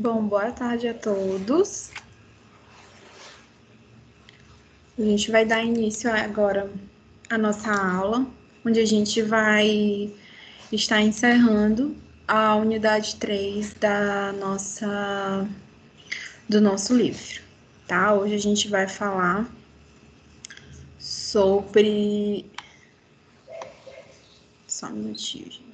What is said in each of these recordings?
Bom, boa tarde a todos. A gente vai dar início agora à nossa aula, onde a gente vai estar encerrando a unidade 3 do nosso livro, tá? Hoje a gente vai falar sobre... Só um minutinho, gente.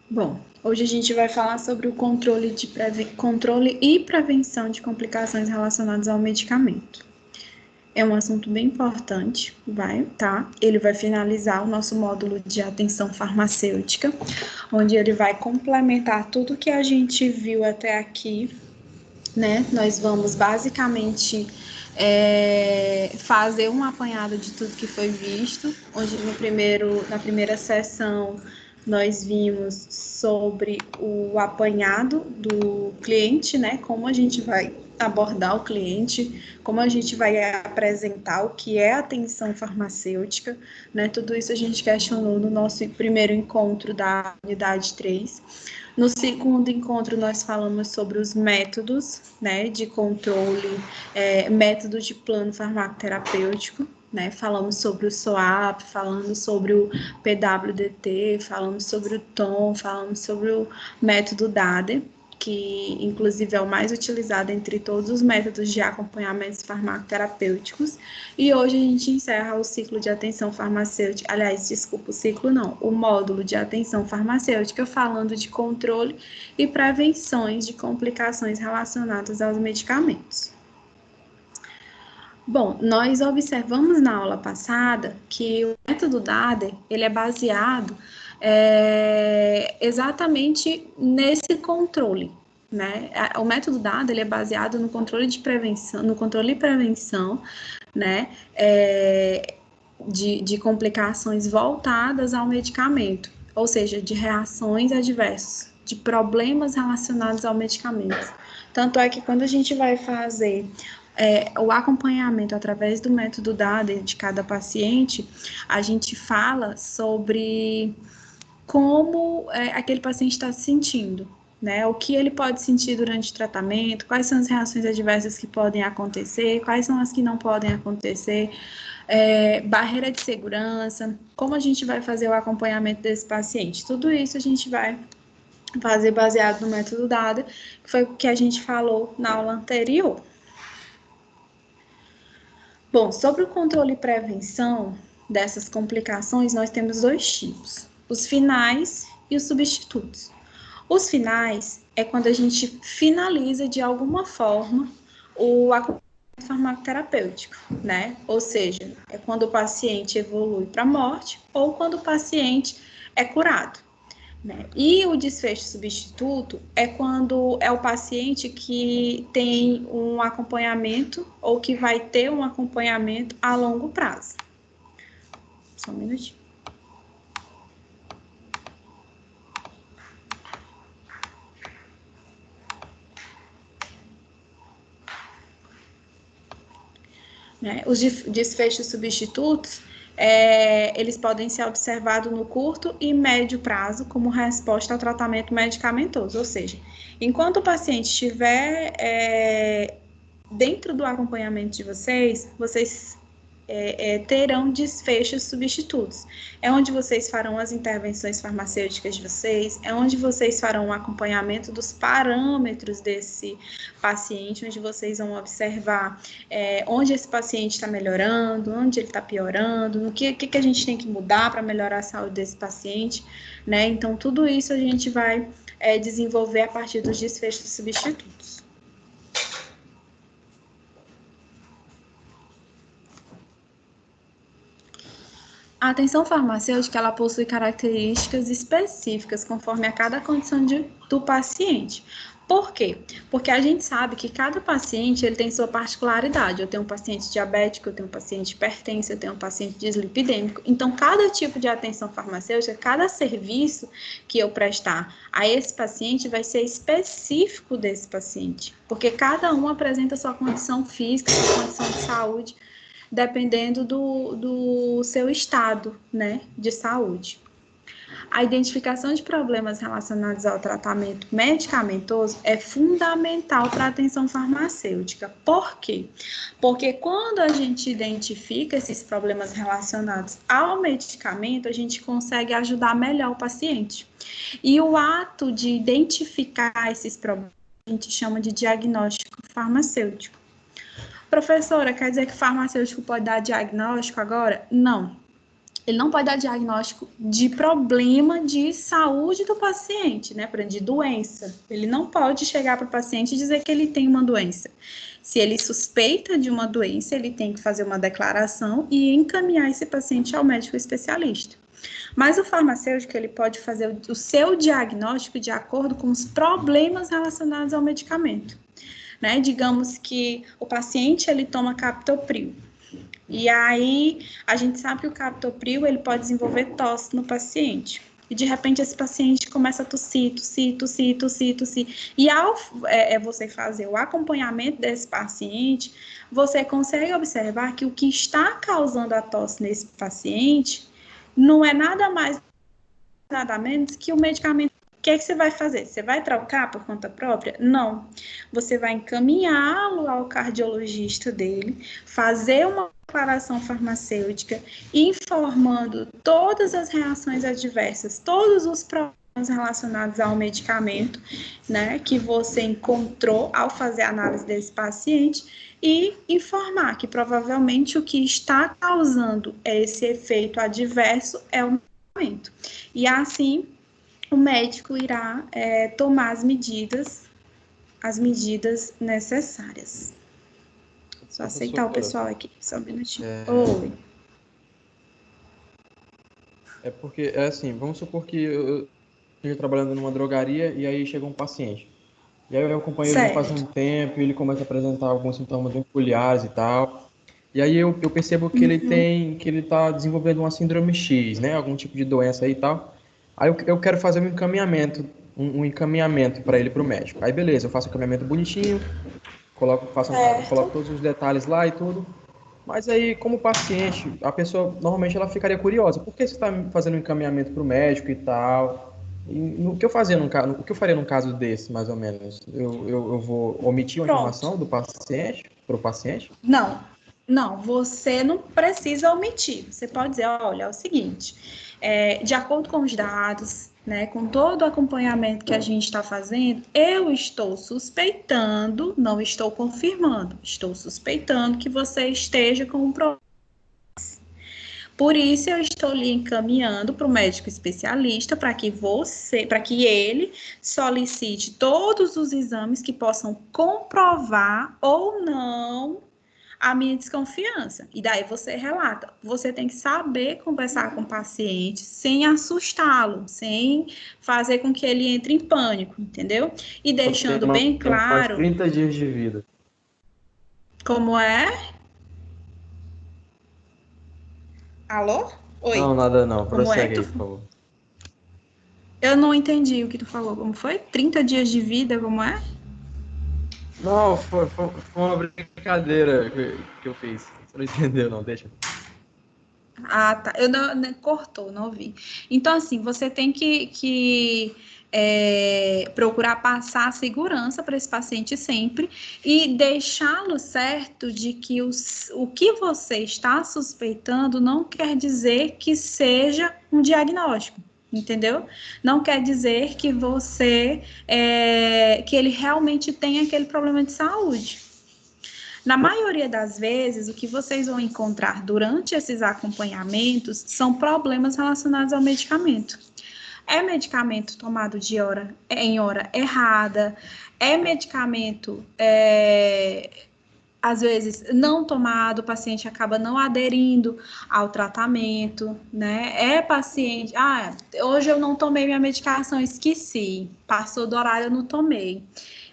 Bom, hoje a gente vai falar sobre o controle e prevenção de complicações relacionadas ao medicamento. É um assunto bem importante, tá? Ele vai finalizar o nosso módulo de atenção farmacêutica, onde ele vai complementar tudo que a gente viu até aqui, né? Nós vamos basicamente fazer um apanhado de tudo que foi visto, onde na primeira sessão nós vimos sobre o apanhado do cliente, né? Como a gente vai abordar o cliente, como a gente vai apresentar o que é atenção farmacêutica, né? Tudo isso a gente questionou no nosso primeiro encontro da unidade 3. No segundo encontro, nós falamos sobre os métodos, né, de controle, métodos de plano farmacoterapêutico, né, falamos sobre o SOAP, falamos sobre o PWDT, falamos sobre o TOM, falamos sobre o método DADE, que inclusive é o mais utilizado entre todos os métodos de acompanhamentos farmacoterapêuticos. E hoje a gente encerra o ciclo de atenção farmacêutica, aliás, desculpa, o ciclo não, o módulo de atenção farmacêutica, falando de controle e prevenções de complicações relacionadas aos medicamentos. Bom, nós observamos na aula passada que o método DADE, ele é baseado exatamente nesse controle, né? O método DADE, ele é baseado no controle de prevenção, no controle e prevenção, né? De complicações voltadas ao medicamento, ou seja, de reações adversas, de problemas relacionados ao medicamento. Tanto é que quando a gente vai fazer o acompanhamento através do método DADE de cada paciente, a gente fala sobre como aquele paciente está se sentindo, né? O que ele pode sentir durante o tratamento, quais são as reações adversas que podem acontecer, quais são as que não podem acontecer, barreira de segurança, como a gente vai fazer o acompanhamento desse paciente. Tudo isso a gente vai fazer baseado no método DADE, que foi o que a gente falou na aula anterior. Bom, sobre o controle e prevenção dessas complicações, nós temos dois tipos, os finais e os substitutos. Os finais é quando a gente finaliza de alguma forma o acompanhamento farmacoterapêutico, né? Ou seja, é quando o paciente evolui para a morte ou quando o paciente é curado. Né? E o desfecho substituto é quando é o paciente que tem um acompanhamento ou que vai ter um acompanhamento a longo prazo. Só um minutinho. Né? Os desfechos substitutos, eles podem ser observados no curto e médio prazo como resposta ao tratamento medicamentoso, ou seja, enquanto o paciente estiver dentro do acompanhamento de vocês terão desfechos substitutos. É onde vocês farão as intervenções farmacêuticas de vocês, é onde vocês farão o acompanhamento dos parâmetros desse paciente, onde vocês vão observar onde esse paciente está melhorando, onde ele está piorando, no que a gente tem que mudar para melhorar a saúde desse paciente, né? Então, tudo isso a gente vai desenvolver a partir dos desfechos substitutos. A atenção farmacêutica, ela possui características específicas conforme a cada condição do paciente. Por quê? Porque a gente sabe que cada paciente ele tem sua particularidade. Eu tenho um paciente diabético, eu tenho um paciente hipertenso, eu tenho um paciente dislipidêmico. Então, cada tipo de atenção farmacêutica, cada serviço que eu prestar a esse paciente vai ser específico desse paciente. Porque cada um apresenta sua condição física, sua condição de saúde, dependendo do seu estado, né, de saúde. A identificação de problemas relacionados ao tratamento medicamentoso é fundamental para a atenção farmacêutica. Por quê? Porque quando a gente identifica esses problemas relacionados ao medicamento, a gente consegue ajudar melhor o paciente. E o ato de identificar esses problemas, a gente chama de diagnóstico farmacêutico. Professora, quer dizer que farmacêutico pode dar diagnóstico agora? Não. Ele não pode dar diagnóstico de problema de saúde do paciente, né? De doença. Ele não pode chegar para o paciente e dizer que ele tem uma doença. Se ele suspeita de uma doença, ele tem que fazer uma declaração e encaminhar esse paciente ao médico especialista. Mas o farmacêutico, ele pode fazer o seu diagnóstico de acordo com os problemas relacionados ao medicamento, né? Digamos que o paciente, ele toma captopril. E aí, a gente sabe que o captopril, ele pode desenvolver tosse no paciente. E, de repente, esse paciente começa a tossir. E ao você fazer o acompanhamento desse paciente, você consegue observar que o que está causando a tosse nesse paciente não é nada mais, nada menos que o medicamento. O que é que você vai fazer? Você vai trocar por conta própria? Não. Você vai encaminhá-lo ao cardiologista dele, fazer uma declaração farmacêutica, informando todas as reações adversas, todos os problemas relacionados ao medicamento, né, que você encontrou ao fazer a análise desse paciente e informar que provavelmente o que está causando esse efeito adverso é o medicamento. E assim, o médico irá tomar as medidas necessárias. Só aceitar o pessoal aqui, só um minutinho. Oi. É porque, é assim, vamos supor que eu esteja trabalhando numa drogaria e aí chega um paciente. E aí eu acompanho ele já faz um tempo e ele começa a apresentar alguns sintomas bem peculiares e tal. E aí eu percebo que ele está desenvolvendo uma síndrome X, né? Algum tipo de doença aí e tal. Aí eu quero fazer um encaminhamento para ele para o médico. Aí beleza, eu faço o encaminhamento bonitinho, coloco todos os detalhes lá e tudo. Mas aí, como paciente, a pessoa normalmente ela ficaria curiosa. Por que você está fazendo um encaminhamento para o médico e tal? E o que eu faria num caso desse, mais ou menos? Eu vou omitir uma informação do paciente para o paciente? Não, você não precisa omitir. Você pode dizer, olha, é o seguinte, de acordo com os dados, né, com todo o acompanhamento que a gente está fazendo, eu estou suspeitando, não estou confirmando, estou suspeitando que você esteja com um problema. Por isso, eu estou lhe encaminhando para o médico especialista para que ele solicite todos os exames que possam comprovar ou não a minha desconfiança. E daí você relata. Você tem que saber conversar com o paciente sem assustá-lo, sem fazer com que ele entre em pânico, entendeu? E deixando bem claro... 30 dias de vida. Como é? Alô? Oi. Não, nada não. Como Prossegue aí, por favor. Eu não entendi o que tu falou. Como foi? 30 dias de vida, como é? Não, foi uma brincadeira que eu fiz. Você não entendeu, não, deixa. Ah, tá. Eu não cortou, não ouvi. Então, assim, você tem que procurar passar a segurança para esse paciente sempre e deixá-lo certo de que o que você está suspeitando não quer dizer que seja um diagnóstico. Entendeu? Não quer dizer que que ele realmente tem aquele problema de saúde. Na maioria das vezes, o que vocês vão encontrar durante esses acompanhamentos são problemas relacionados ao medicamento. É medicamento tomado em hora errada, é medicamento às vezes, não tomado, o paciente acaba não aderindo ao tratamento, né? É paciente, hoje eu não tomei minha medicação, esqueci, passou do horário, eu não tomei.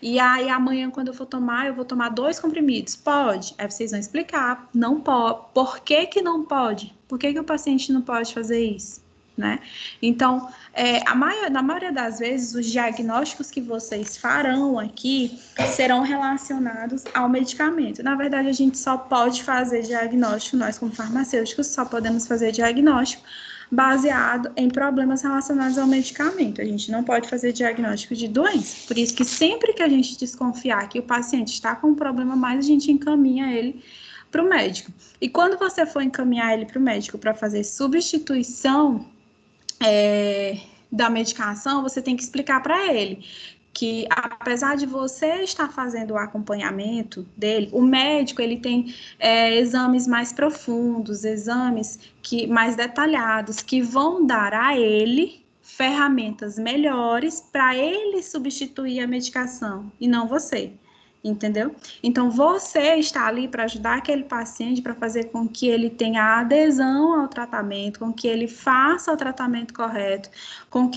E aí, amanhã, quando eu vou tomar 2 comprimidos. Pode? Aí vocês vão explicar. Não pode. Por que que não pode? Por que que o paciente não pode fazer isso? Né? Então, na maioria das vezes, os diagnósticos que vocês farão aqui serão relacionados ao medicamento. Na verdade, a gente só pode fazer diagnóstico, nós como farmacêuticos só podemos fazer diagnóstico baseado em problemas relacionados ao medicamento. A gente não pode fazer diagnóstico de doença. Por isso que sempre que a gente desconfiar que o paciente está com um problema mais, a gente encaminha ele para o médico. E quando você for encaminhar ele para o médico para fazer substituição da medicação, você tem que explicar para ele que, apesar de você estar fazendo o acompanhamento dele, o médico ele tem exames mais profundos, exames mais detalhados, que vão dar a ele ferramentas melhores para ele substituir a medicação, e não você. Entendeu? Então, você está ali para ajudar aquele paciente, para fazer com que ele tenha adesão ao tratamento, com que ele faça o tratamento correto, com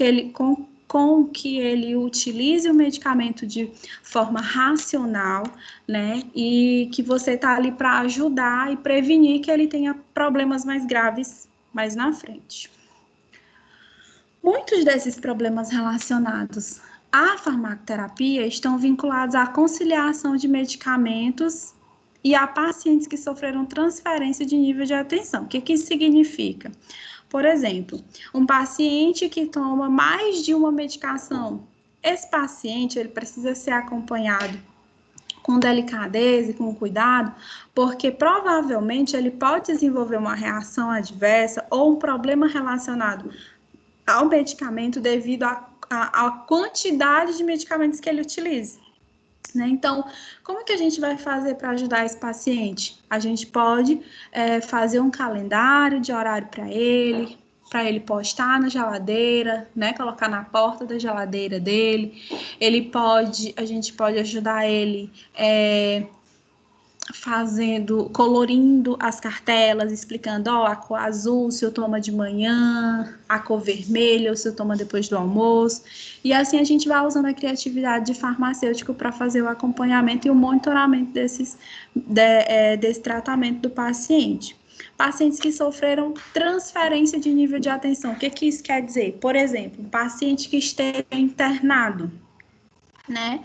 que ele utilize o medicamento de forma racional, né? E que você está ali para ajudar e prevenir que ele tenha problemas mais graves mais na frente. Muitos desses problemas relacionados à farmacoterapia estão vinculados à conciliação de medicamentos e a pacientes que sofreram transferência de nível de atenção. O que isso significa? Por exemplo, um paciente que toma mais de uma medicação, esse paciente ele precisa ser acompanhado com delicadeza e com cuidado, porque provavelmente ele pode desenvolver uma reação adversa ou um problema relacionado ao medicamento devido à quantidade de medicamentos que ele utiliza. Né? Então, como que a gente vai fazer para ajudar esse paciente? A gente pode fazer um calendário de horário para ele postar na geladeira, né? Colocar na porta da geladeira dele. A gente pode ajudar ele colorindo as cartelas, explicando, a cor azul se eu tomo de manhã, a cor vermelha se eu tomo depois do almoço, e assim a gente vai usando a criatividade de farmacêutico para fazer o acompanhamento e o monitoramento desse tratamento do paciente. Pacientes que sofreram transferência de nível de atenção, o que isso quer dizer? Por exemplo, um paciente que esteja internado, né?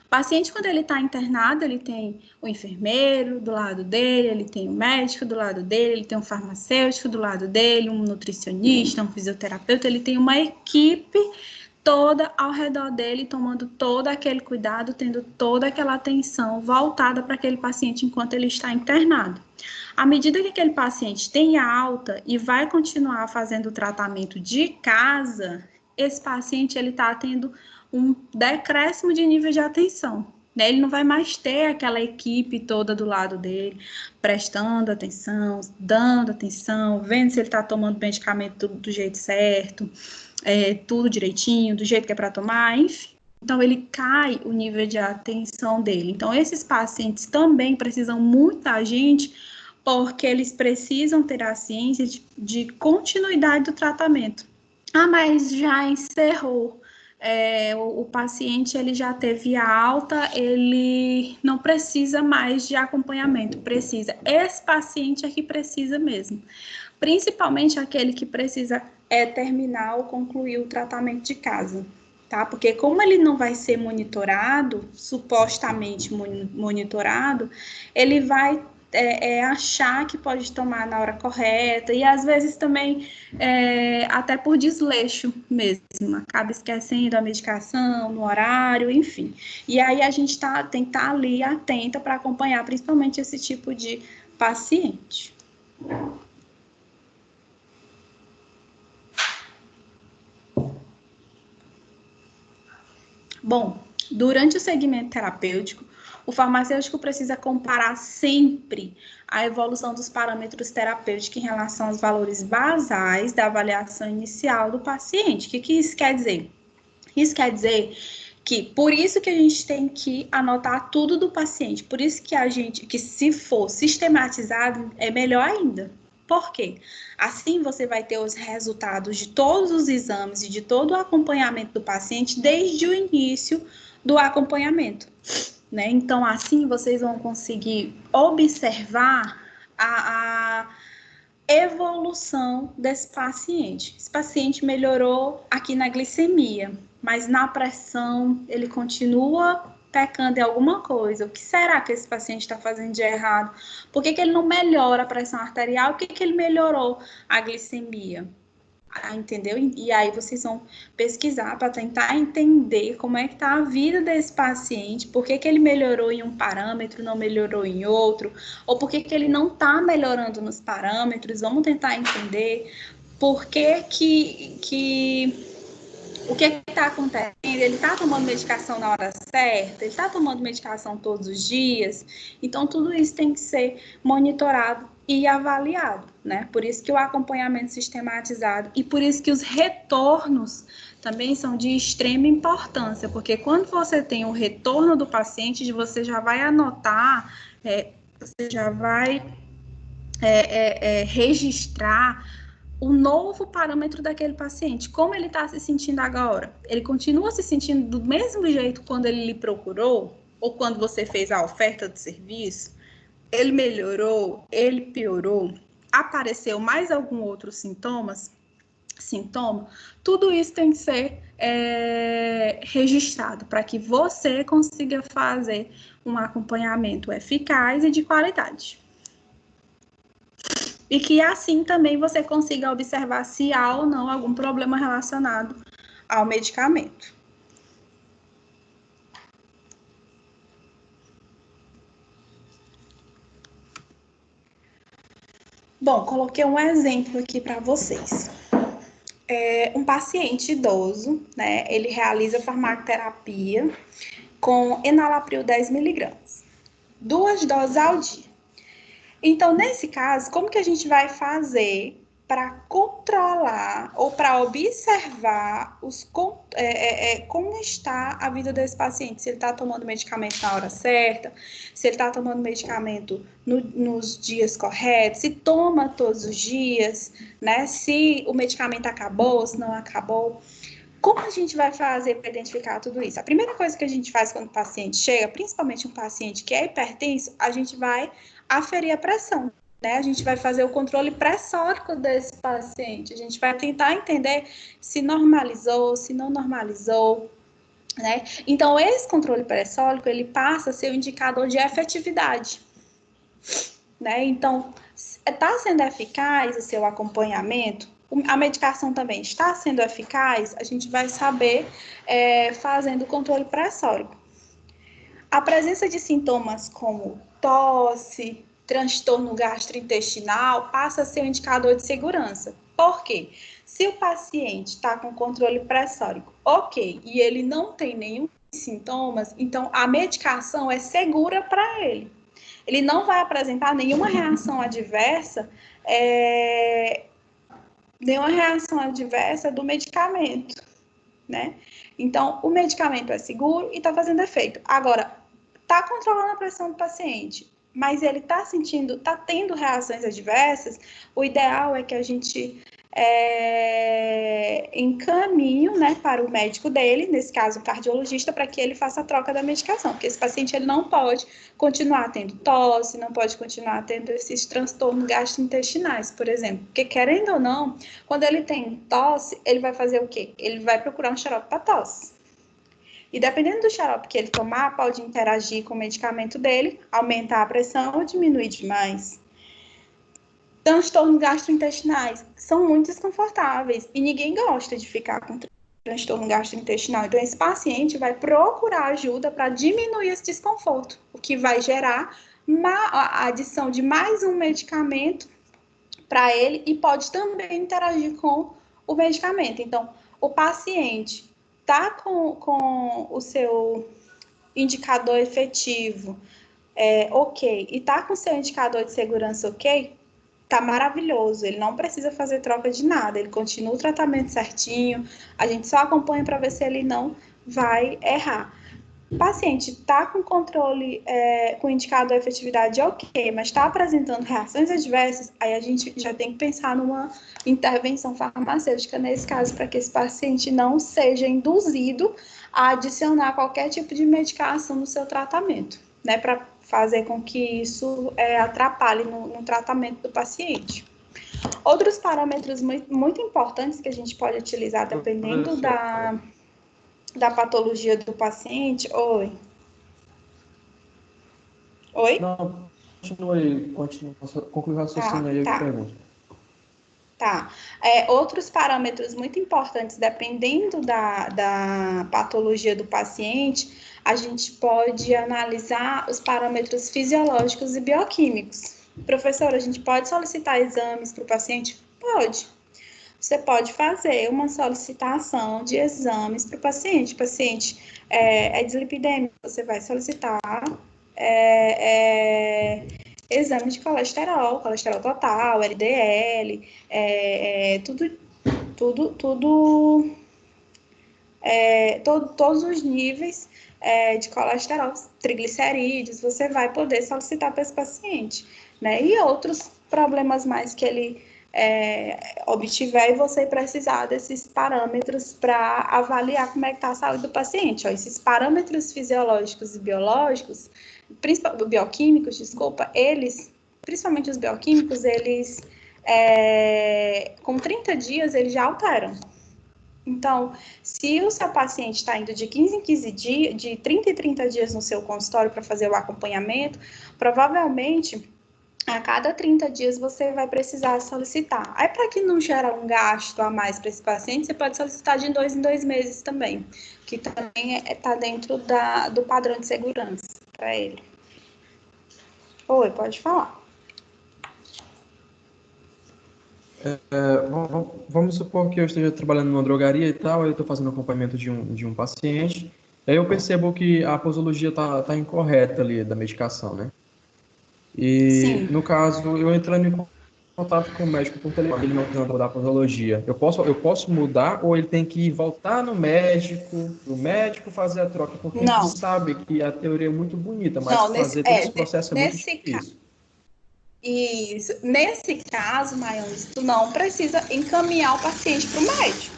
O paciente, quando ele está internado, ele tem o enfermeiro do lado dele, ele tem o médico do lado dele, ele tem um farmacêutico do lado dele, um nutricionista, um fisioterapeuta, ele tem uma equipe toda ao redor dele, tomando todo aquele cuidado, tendo toda aquela atenção voltada para aquele paciente enquanto ele está internado. À medida que aquele paciente tem alta e vai continuar fazendo o tratamento de casa, esse paciente ele está tendo um decréscimo de nível de atenção. Né? Ele não vai mais ter aquela equipe toda do lado dele, prestando atenção, dando atenção, vendo se ele está tomando medicamento do jeito certo, tudo direitinho, do jeito que é para tomar, enfim. Então, ele cai o nível de atenção dele. Então, esses pacientes também precisam muito da gente, porque eles precisam ter a ciência de continuidade do tratamento. Mas já encerrou. O paciente ele já teve a alta, ele não precisa mais de acompanhamento, precisa. Esse paciente é que precisa mesmo, principalmente aquele que precisa terminar ou concluir o tratamento de casa, tá? Porque como ele não vai ser monitorado, supostamente monitorado, ele vai achar que pode tomar na hora correta e às vezes também até por desleixo mesmo, acaba esquecendo a medicação no horário, enfim. E aí a gente tem que estar ali atenta para acompanhar principalmente esse tipo de paciente. Bom, durante o segmento terapêutico, o farmacêutico precisa comparar sempre a evolução dos parâmetros terapêuticos em relação aos valores basais da avaliação inicial do paciente. O que isso quer dizer? Isso quer dizer Por isso que a gente tem que anotar tudo do paciente, por isso que se for sistematizado, é melhor ainda. Por quê? Assim você vai ter os resultados de todos os exames e de todo o acompanhamento do paciente desde o início do acompanhamento, né? Então, assim vocês vão conseguir observar a evolução desse paciente. Esse paciente melhorou aqui na glicemia, mas na pressão ele continua pecando em alguma coisa. O que será que esse paciente está fazendo de errado? Por que ele não melhora a pressão arterial? Por que ele melhorou a glicemia? Entendeu? E aí vocês vão pesquisar para tentar entender como é que está a vida desse paciente, por que ele melhorou em um parâmetro, não melhorou em outro, ou por que ele não está melhorando nos parâmetros. Vamos tentar entender por que o que está acontecendo, ele está tomando medicação na hora certa, ele está tomando medicação todos os dias. Então, tudo isso tem que ser monitorado e avaliado, né? Por isso que o acompanhamento sistematizado e por isso que os retornos também são de extrema importância, porque quando você tem o retorno do paciente, você já vai anotar, você já vai registrar o novo parâmetro daquele paciente, como ele está se sentindo agora. Ele continua se sentindo do mesmo jeito quando ele lhe procurou, ou quando você fez a oferta do serviço? Ele melhorou? Ele piorou? Apareceu mais algum outro sintoma? Tudo isso tem que ser registrado para que você consiga fazer um acompanhamento eficaz e de qualidade. E que assim também você consiga observar se há ou não algum problema relacionado ao medicamento. Bom, coloquei um exemplo aqui para vocês. Um paciente idoso, né, ele realiza farmacoterapia com enalapril 10 miligramas, 2 doses ao dia. Então, nesse caso, como que a gente vai fazer para controlar ou para observar como está a vida desse paciente? Se ele está tomando medicamento na hora certa, se ele está tomando medicamento nos dias corretos, se toma todos os dias, né? Se o medicamento acabou, se não acabou. Como a gente vai fazer para identificar tudo isso? A primeira coisa que a gente faz quando o paciente chega, principalmente um paciente que é hipertenso, a gente vai aferir a pressão, né? A gente vai fazer o controle pressórico desse paciente. A gente vai tentar entender se normalizou, se não normalizou, né? Então, esse controle pressórico, ele passa a ser o indicador de efetividade, né? Então, está sendo eficaz o seu acompanhamento? A medicação também está sendo eficaz? A gente vai saber fazendo o controle pressórico. A presença de sintomas como tosse, transtorno gastrointestinal, passa a ser um indicador de segurança. Por quê? Se o paciente está com controle pressórico, ok, e ele não tem nenhum sintomas, então a medicação é segura para ele. Ele não vai apresentar nenhuma reação adversa, do medicamento, né? Então, o medicamento é seguro e está fazendo efeito. Agora, está controlando a pressão do paciente, mas ele está tendo reações adversas, o ideal é que a gente encaminhe, né, para o médico dele, nesse caso o cardiologista, para que ele faça a troca da medicação, porque esse paciente ele não pode continuar tendo tosse, não pode continuar tendo esses transtornos gastrointestinais, por exemplo, porque querendo ou não, quando ele tem tosse, ele vai fazer o quê? Ele vai procurar um xarope para tosse. E dependendo do xarope que ele tomar, pode interagir com o medicamento dele, aumentar a pressão ou diminuir demais. Transtornos gastrointestinais são muito desconfortáveis e ninguém gosta de ficar com transtorno gastrointestinal. Então, esse paciente vai procurar ajuda para diminuir esse desconforto, o que vai gerar a adição de mais um medicamento para ele e pode também interagir com o medicamento. Então, o paciente está com o seu indicador efetivo ok, e está com o seu indicador de segurança ok, tá maravilhoso, ele não precisa fazer troca de nada, ele continua o tratamento certinho, a gente só acompanha para ver se ele não vai errar. O paciente está com controle, com indicador de efetividade ok, mas está apresentando reações adversas, aí a gente já tem que pensar numa intervenção farmacêutica nesse caso, para que esse paciente não seja induzido a adicionar qualquer tipo de medicação no seu tratamento, né, para fazer com que isso atrapalhe no tratamento do paciente. Outros parâmetros muito importantes que a gente pode utilizar dependendo da patologia do paciente. Oi? Não, conclui o raciocínio aí, eu te pergunto. Tá. Outros parâmetros muito importantes, dependendo da patologia do paciente, a gente pode analisar os parâmetros fisiológicos e bioquímicos. Professora, a gente pode solicitar exames para o paciente? Pode. Você pode fazer uma solicitação de exames para o paciente. O paciente é dislipidêmico, você vai solicitar exame de colesterol total, LDL, todos os níveis de colesterol, triglicerídeos, você vai poder solicitar para esse paciente, né? E outros problemas mais que ele obtiver e você precisar desses parâmetros para avaliar como é que está a saúde do paciente. Ó, esses parâmetros fisiológicos e biológicos, bioquímicos, desculpa, principalmente os bioquímicos, eles com 30 dias eles já alteram. Então, se o seu paciente está indo de 15 em 15 dias, de 30 em 30 dias no seu consultório para fazer o acompanhamento, provavelmente a cada 30 dias você vai precisar solicitar. Aí, para que não gera um gasto a mais para esse paciente, você pode solicitar de 2 em 2 meses também, que também está dentro do padrão de segurança para ele. Oi, pode falar. Vamos supor que eu esteja trabalhando numa drogaria e tal, eu estou fazendo acompanhamento de um paciente, aí eu percebo que a posologia tá incorreta ali da medicação, né? E, Sim. no caso, eu entrando em contato com o médico por telefone, ele não querendo mudar a posologia, eu posso mudar ou ele tem que voltar no médico, o médico fazer a troca? Porque a gente sabe que a teoria é muito bonita, mas Não, fazer todo esse processo é muito difícil. Isso. Nesse caso, Maiane, tu não precisa encaminhar o paciente para o médico,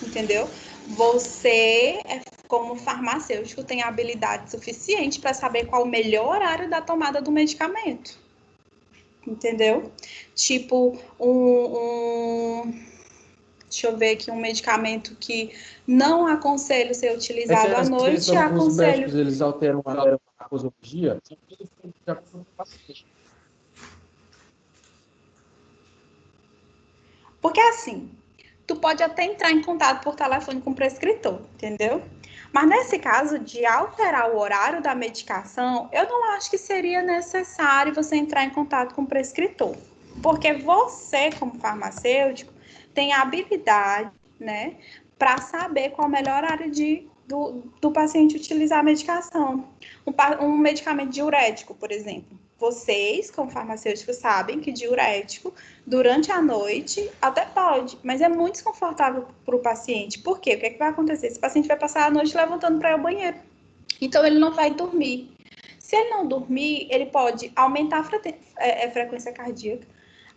entendeu? Você, como farmacêutico, tem habilidade suficiente para saber qual o melhor horário da tomada do medicamento, entendeu? Tipo, deixa eu ver aqui, um medicamento que não aconselho ser utilizado à Às vezes, noite, os aconselho... médicos, eles alteram a posologia, de acordo com o paciente. Porque assim, tu pode até entrar em contato por telefone com o prescritor, entendeu? Mas nesse caso de alterar o horário da medicação, eu não acho que seria necessário você entrar em contato com o prescritor. Porque você, como farmacêutico, tem a habilidade, né, para saber qual é o melhor horário do paciente utilizar a medicação. Um medicamento diurético, por exemplo. Vocês, como farmacêuticos, sabem que diurético, durante a noite, até pode, mas é muito desconfortável para o paciente. Por quê? O que vai acontecer? Esse paciente vai passar a noite levantando para ir ao banheiro. Então, ele não vai dormir. Se ele não dormir, ele pode aumentar a frequência cardíaca,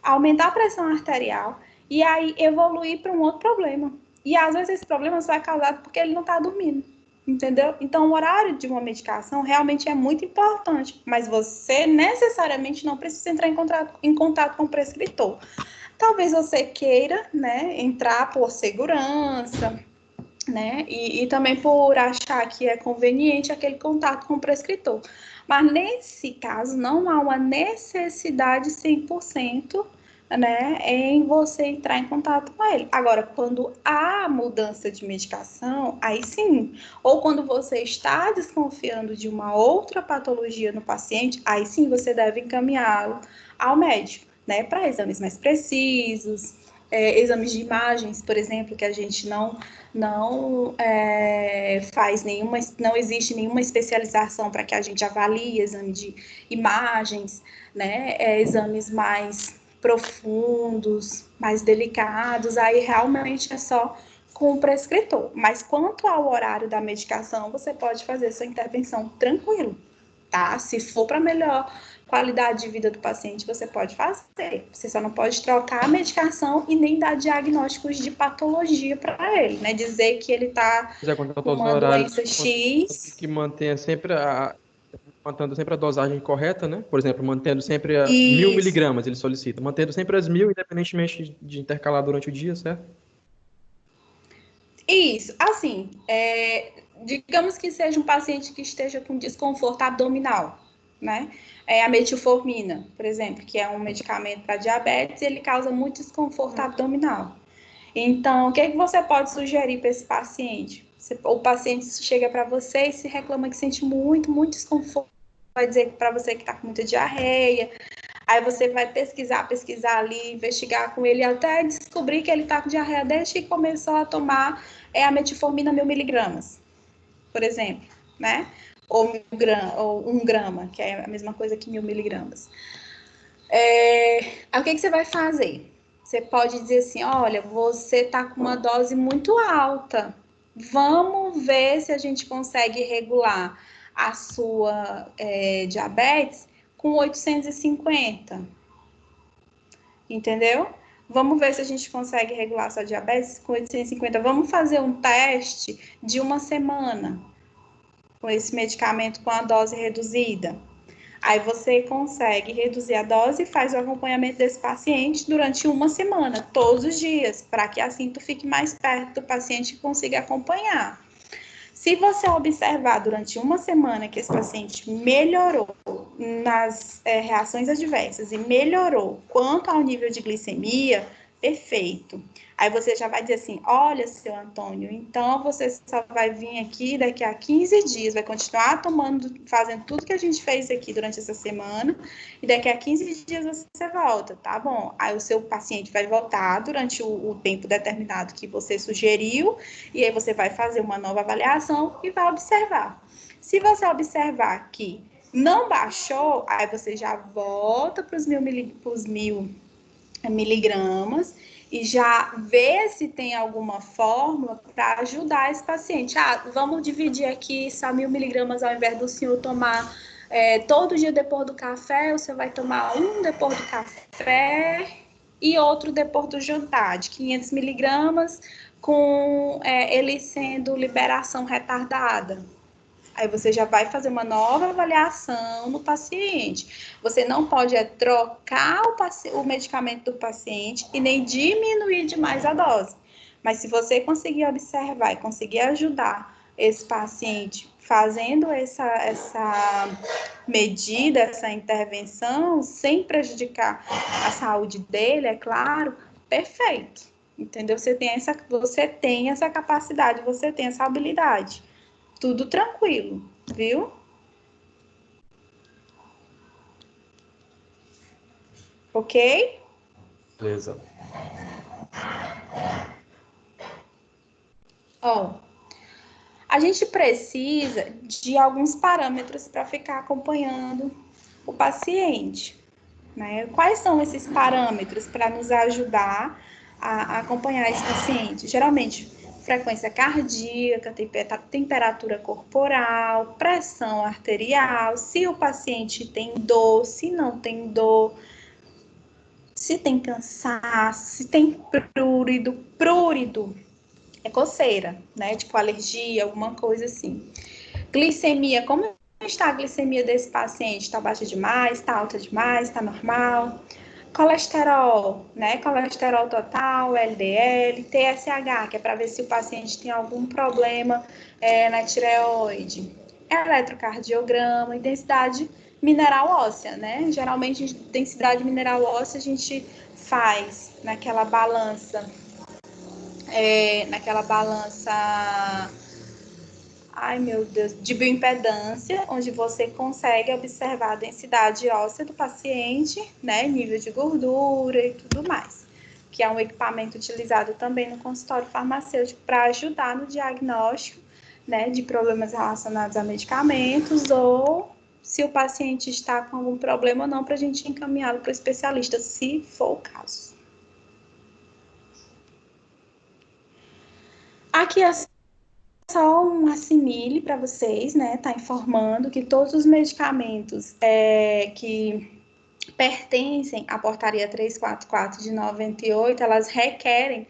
aumentar a pressão arterial e aí evoluir para um outro problema. E às vezes esse problema só é causado porque ele não está dormindo. Entendeu? Então, o horário de uma medicação realmente é muito importante, mas você necessariamente não precisa entrar em contato com o prescritor. Talvez você queira, né, entrar por segurança, né, e também por achar que é conveniente aquele contato com o prescritor. Mas nesse caso, não há uma necessidade 100%, né, em você entrar em contato com ele. Agora, quando há mudança de medicação, aí sim, ou quando você está desconfiando de uma outra patologia no paciente, aí sim você deve encaminhá-lo ao médico, né, para exames mais precisos, exames de imagens, por exemplo, que a gente não faz nenhuma, não existe nenhuma especialização para que a gente avalie exame de imagens, né, exames mais profundos, mais delicados, aí realmente é só com o prescritor. Mas quanto ao horário da medicação, você pode fazer sua intervenção tranquilo, tá? Se for para melhor qualidade de vida do paciente, você pode fazer. Você só não pode trocar a medicação e nem dar diagnósticos de patologia para ele, né? Dizer que ele está com Todos os uma horários, doença X. que mantenha sempre mantendo sempre a dosagem correta, né? Por exemplo, mantendo sempre a 1.000 Isso. miligramas, ele solicita. Mantendo sempre as 1.000, independentemente de intercalar durante o dia, certo? Isso, assim, digamos que seja um paciente que esteja com desconforto abdominal, né? A metilformina, por exemplo, que é um medicamento para diabetes, ele causa muito desconforto abdominal. Então, o que você pode sugerir para esse paciente? O paciente chega para você e se reclama que sente muito, muito desconforto. Vai dizer para você que está com muita diarreia. Aí você vai pesquisar ali, investigar com ele, até descobrir que ele está com diarreia desde que começou a tomar a metformina 1.000 miligramas, por exemplo, né? Ou 1 grama, que é a mesma coisa que 1.000 miligramas. Aí o que você vai fazer? Você pode dizer assim, olha, você está com uma dose muito alta. Vamos ver se a gente consegue regular a sua diabetes com 850. Entendeu? Vamos ver se a gente consegue regular a sua diabetes com 850. Vamos fazer um teste de 1 semana com esse medicamento com a dose reduzida. Aí você consegue reduzir a dose e faz o acompanhamento desse paciente durante 1 semana, todos os dias, para que assim tu fique mais perto do paciente e consiga acompanhar. Se você observar durante 1 semana que esse paciente melhorou nas reações adversas e melhorou quanto ao nível de glicemia, perfeito. Aí você já vai dizer assim, olha, seu Antônio, então você só vai vir aqui daqui a 15 dias, vai continuar fazendo tudo que a gente fez aqui durante essa semana, e daqui a 15 dias você volta, tá bom? Aí o seu paciente vai voltar durante o tempo determinado que você sugeriu, e aí você vai fazer uma nova avaliação e vai observar. Se você observar que não baixou, aí você já volta para os 1.000 miligramas e já vê se tem alguma fórmula para ajudar esse paciente. Vamos dividir aqui só 1.000 miligramas ao invés do senhor tomar todo dia depois do café, você vai tomar um depois do café e outro depois do jantar, de 500 miligramas, com ele sendo liberação retardada. Aí você já vai fazer uma nova avaliação no paciente. Você não pode trocar o medicamento do paciente e nem diminuir demais a dose. Mas se você conseguir observar e conseguir ajudar esse paciente fazendo essa medida, essa intervenção, sem prejudicar a saúde dele, é claro, perfeito. Entendeu? Você tem essa capacidade, você tem essa habilidade. Tudo tranquilo, viu? Ok? Beleza. Ó, a gente precisa de alguns parâmetros para ficar acompanhando o paciente, né? Quais são esses parâmetros para nos ajudar a acompanhar esse paciente? Geralmente, frequência cardíaca, temperatura corporal, pressão arterial, se o paciente tem dor, se não tem dor, se tem cansaço, se tem prurido é coceira, né? Tipo alergia, alguma coisa assim. Glicemia, como está a glicemia desse paciente? Está baixa demais, está alta demais, está normal? Colesterol, né? Colesterol total, LDL, TSH, que é para ver se o paciente tem algum problema na tireoide. Eletrocardiograma, intensidade mineral óssea, né? Geralmente, densidade mineral óssea a gente faz naquela balança, ai meu Deus, de bioimpedância, onde você consegue observar a densidade óssea do paciente, né, nível de gordura e tudo mais, que é um equipamento utilizado também no consultório farmacêutico para ajudar no diagnóstico, né, de problemas relacionados a medicamentos ou se o paciente está com algum problema ou não, para a gente encaminhá-lo para o especialista, se for o caso. Aqui é só um assimile para vocês, né? Tá informando que todos os medicamentos que pertencem à portaria 344 de 98, elas requerem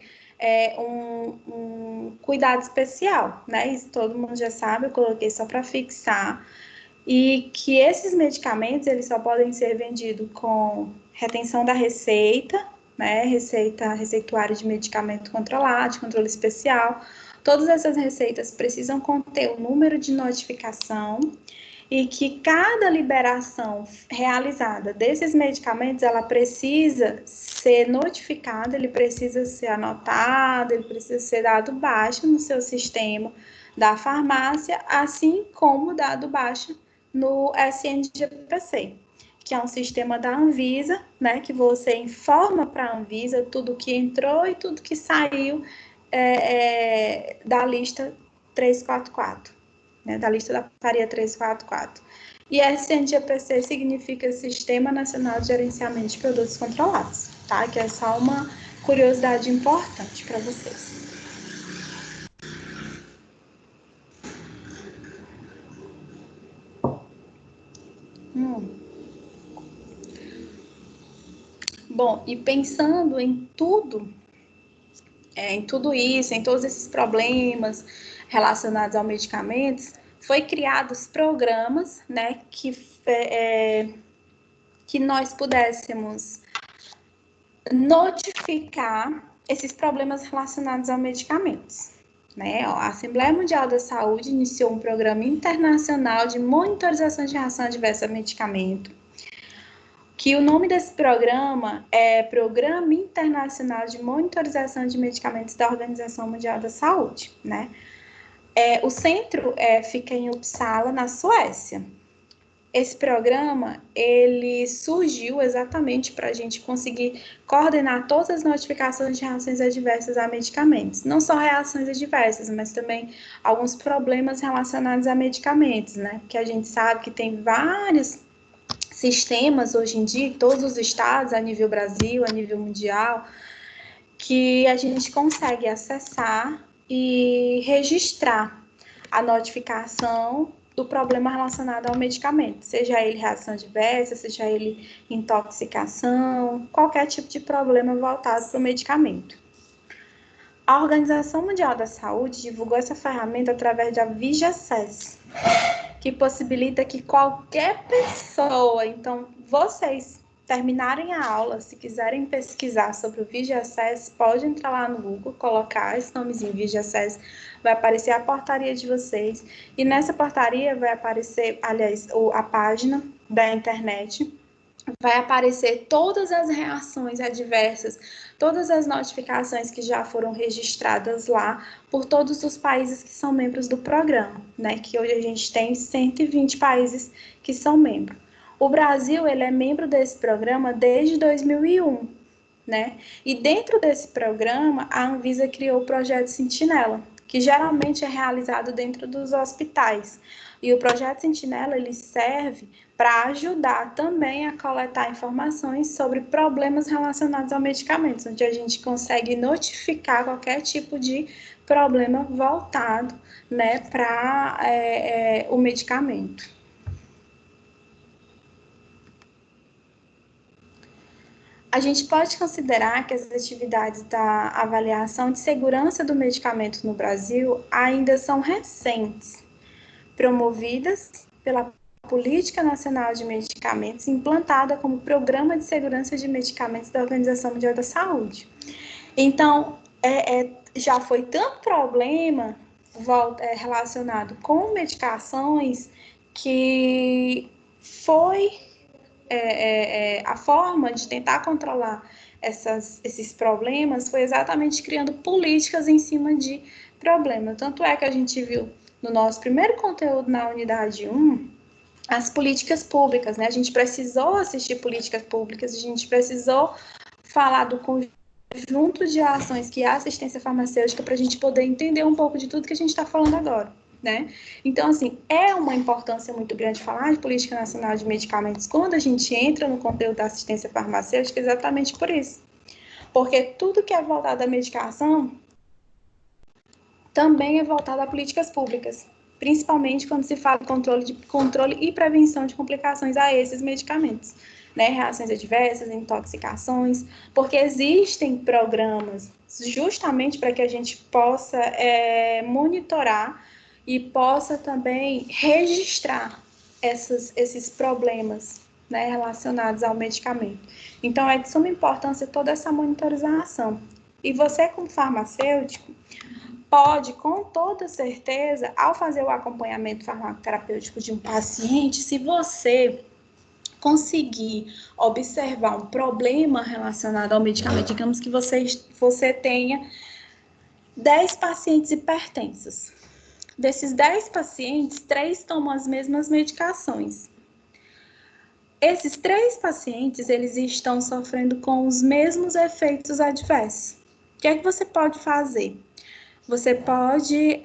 um cuidado especial, né? Isso todo mundo já sabe, eu coloquei só para fixar. E que esses medicamentos, eles só podem ser vendidos com retenção da receita, né? Receituário de medicamento controlado, de controle especial. Todas essas receitas precisam conter o número de notificação e que cada liberação realizada desses medicamentos, ela precisa ser notificada, ele precisa ser anotado, ele precisa ser dado baixa no seu sistema da farmácia, assim como dado baixa no SNGPC, que é um sistema da Anvisa, né, que você informa para a Anvisa tudo que entrou e tudo que saiu da lista 344. Né, da lista da portaria 344. E SNGPC significa Sistema Nacional de Gerenciamento de Produtos Controlados, tá? Que é só uma curiosidade importante para vocês. Bom, e pensando em tudo isso, em todos esses problemas relacionados aos medicamentos, foi criados programas, né, que nós pudéssemos notificar esses problemas relacionados aos medicamentos. Né? A Assembleia Mundial da Saúde iniciou um programa internacional de monitorização de reação adversa a medicamento, que o nome desse programa é Programa Internacional de Monitorização de Medicamentos da Organização Mundial da Saúde. Né? O centro fica em Uppsala, na Suécia. Esse programa, ele surgiu exatamente para a gente conseguir coordenar todas as notificações de reações adversas a medicamentos. Não só reações adversas, mas também alguns problemas relacionados a medicamentos, né? Porque a gente sabe que tem vários sistemas hoje em dia, em todos os estados, a nível Brasil, a nível mundial, que a gente consegue acessar e registrar a notificação do problema relacionado ao medicamento, seja ele reação adversa, seja ele intoxicação, qualquer tipo de problema voltado para o medicamento. A Organização Mundial da Saúde divulgou essa ferramenta através da VigiaCess, que possibilita que qualquer pessoa, então vocês terminarem a aula, se quiserem pesquisar sobre o VigiaCess, pode entrar lá no Google, colocar esse nomezinho VigiaCess, vai aparecer a portaria de vocês, e nessa portaria vai aparecer, aliás, a página da internet, vai aparecer todas as reações adversas, todas as notificações que já foram registradas lá por todos os países que são membros do programa, né? Que hoje a gente tem 120 países que são membros. O Brasil, ele é membro desse programa desde 2001, né? E dentro desse programa, a Anvisa criou o projeto Sentinela, que geralmente é realizado dentro dos hospitais. E o projeto Sentinela, ele serve para ajudar também a coletar informações sobre problemas relacionados a medicamentos, onde a gente consegue notificar qualquer tipo de problema voltado, né, para o medicamento. A gente pode considerar que as atividades da avaliação de segurança do medicamento no Brasil ainda são recentes, promovidas pela Política Nacional de Medicamentos, implantada como Programa de Segurança de Medicamentos da Organização Mundial da Saúde. Então, já foi tanto problema relacionado com medicações que foi a forma de tentar controlar esses problemas foi exatamente criando políticas em cima de problemas. Tanto é que a gente viu no nosso primeiro conteúdo na unidade 1, as políticas públicas, né? A gente precisou assistir políticas públicas, a gente precisou falar do conjunto de ações que é a assistência farmacêutica para a gente poder entender um pouco de tudo que a gente está falando agora. Né? Então, assim, é uma importância muito grande falar de política nacional de medicamentos quando a gente entra no conteúdo da assistência farmacêutica, exatamente por isso. Porque tudo que é voltado à medicação também é voltada a políticas públicas, principalmente quando se fala de controle e prevenção de complicações a esses medicamentos, né? Reações adversas, intoxicações, porque existem programas justamente para que a gente possa monitorar e possa também registrar esses problemas, né, relacionados ao medicamento. Então, é de suma importância toda essa monitorização. E você, como farmacêutico, pode, com toda certeza, ao fazer o acompanhamento farmacoterapêutico de um paciente, se você conseguir observar um problema relacionado ao medicamento, digamos que você tenha 10 pacientes hipertensos. Desses 10 pacientes, 3 tomam as mesmas medicações. Esses 3 pacientes, eles estão sofrendo com os mesmos efeitos adversos. O que é que você pode fazer? Você pode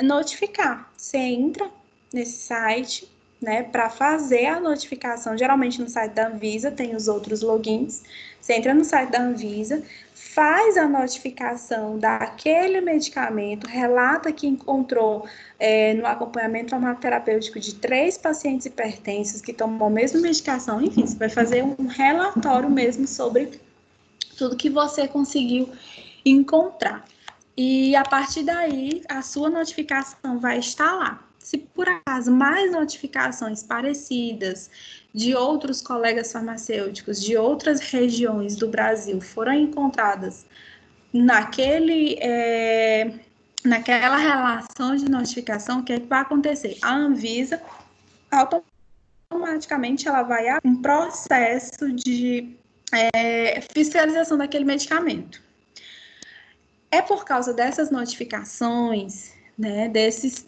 notificar. Você entra nesse site, né, para fazer a notificação. Geralmente no site da Anvisa tem os outros logins. Você entra no site da Anvisa, faz a notificação daquele medicamento, relata que encontrou no acompanhamento farmacoterapêutico de 3 pacientes hipertensos que tomam a mesma medicação. Enfim, você vai fazer um relatório mesmo sobre tudo que você conseguiu encontrar. E a partir daí, a sua notificação vai estar lá. Se por acaso mais notificações parecidas de outros colegas farmacêuticos de outras regiões do Brasil foram encontradas naquela relação de notificação, o que é que vai acontecer? A Anvisa automaticamente ela vai a um processo de fiscalização daquele medicamento. É por causa dessas notificações, né, desses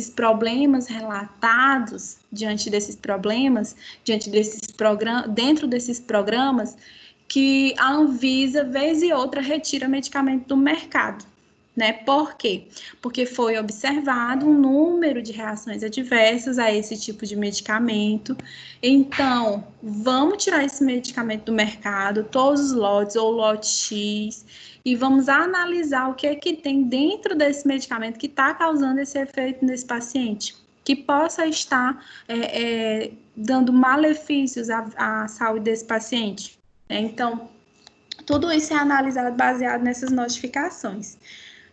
problemas relatados dentro desses programas, que a Anvisa, vez e outra, retira medicamento do mercado. Né? Por quê? Porque foi observado um número de reações adversas a esse tipo de medicamento. Então, vamos tirar esse medicamento do mercado, todos os lotes ou lote X, e vamos analisar o que é que tem dentro desse medicamento que está causando esse efeito nesse paciente, que possa estar dando malefícios à saúde desse paciente. Então, tudo isso é analisado baseado nessas notificações.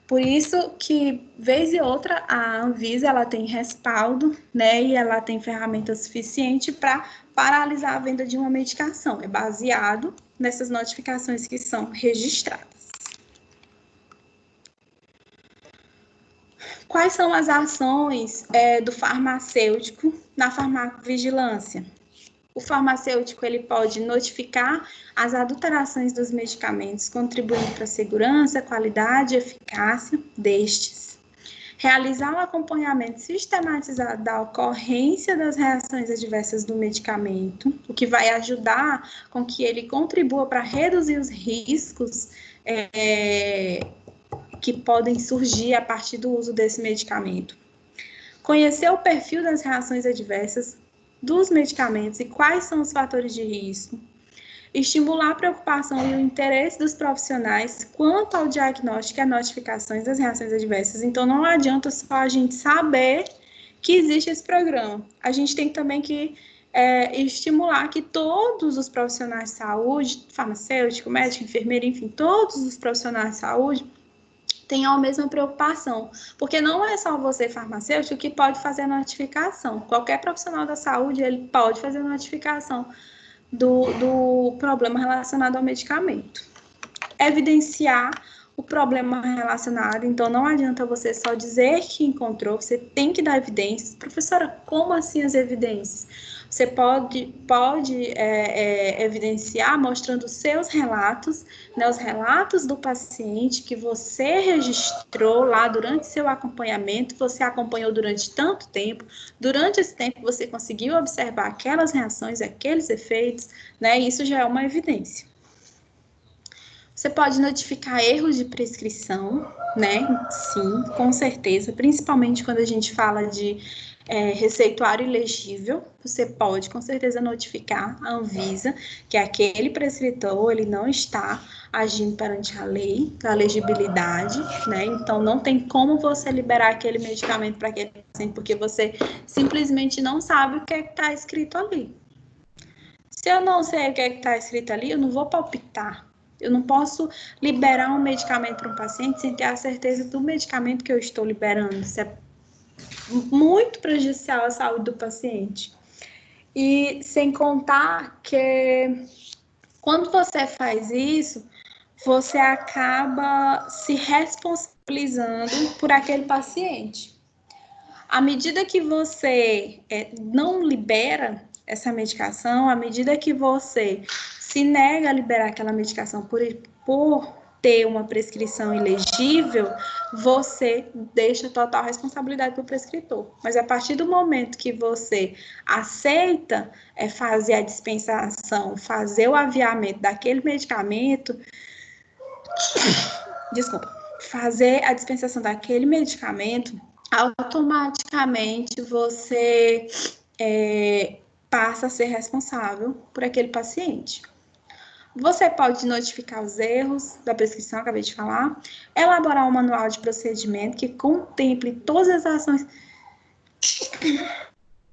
Por isso que, vez e outra, a Anvisa ela tem respaldo, né, e ela tem ferramenta suficiente para paralisar a venda de uma medicação. É baseado nessas notificações que são registradas. Quais são as ações do farmacêutico na farmacovigilância? O farmacêutico ele pode notificar as adulterações dos medicamentos, contribuindo para a segurança, qualidade e eficácia destes. Realizar um acompanhamento sistematizado da ocorrência das reações adversas do medicamento, o que vai ajudar com que ele contribua para reduzir os riscos que podem surgir a partir do uso desse medicamento. Conhecer o perfil das reações adversas dos medicamentos e quais são os fatores de risco. Estimular a preocupação e o interesse dos profissionais quanto ao diagnóstico e a notificações das reações adversas. Então, não adianta só a gente saber que existe esse programa. A gente tem também que estimular que todos os profissionais de saúde, farmacêutico, médico, enfermeiro, enfim, todos os profissionais de saúde tenham a mesma preocupação, porque não é só você, farmacêutico, que pode fazer a notificação. Qualquer profissional da saúde, ele pode fazer a notificação do problema relacionado ao medicamento. Evidenciar o problema relacionado, então não adianta você só dizer que encontrou, você tem que dar evidências. Professora, como assim as evidências? Você pode evidenciar mostrando seus relatos, né, os relatos do paciente que você registrou lá durante seu acompanhamento, você acompanhou durante tanto tempo, durante esse tempo você conseguiu observar aquelas reações, aqueles efeitos, né, isso já é uma evidência. Você pode notificar erros de prescrição, né? Sim, com certeza, principalmente quando a gente fala de receituário ilegível, você pode com certeza notificar a Anvisa que aquele prescritor ele não está agindo perante a lei, da legibilidade, né? Então não tem como você liberar aquele medicamento para aquele paciente, porque você simplesmente não sabe o que é que está escrito ali. Se eu não sei o que é que está escrito ali, eu não vou palpitar. Eu não posso liberar um medicamento para um paciente sem ter a certeza do medicamento que eu estou liberando. Isso é muito prejudicial à saúde do paciente. E sem contar que quando você faz isso, você acaba se responsabilizando por aquele paciente. À medida que você não libera essa medicação, à medida que você se nega a liberar aquela medicação por ter uma prescrição ilegível, você deixa total responsabilidade para o prescritor. Mas a partir do momento que você aceita fazer a dispensação, fazer o aviamento daquele medicamento, fazer a dispensação daquele medicamento, automaticamente você passa a ser responsável por aquele paciente. Você pode notificar os erros da prescrição, acabei de falar, elaborar um manual de procedimento que contemple todas as ações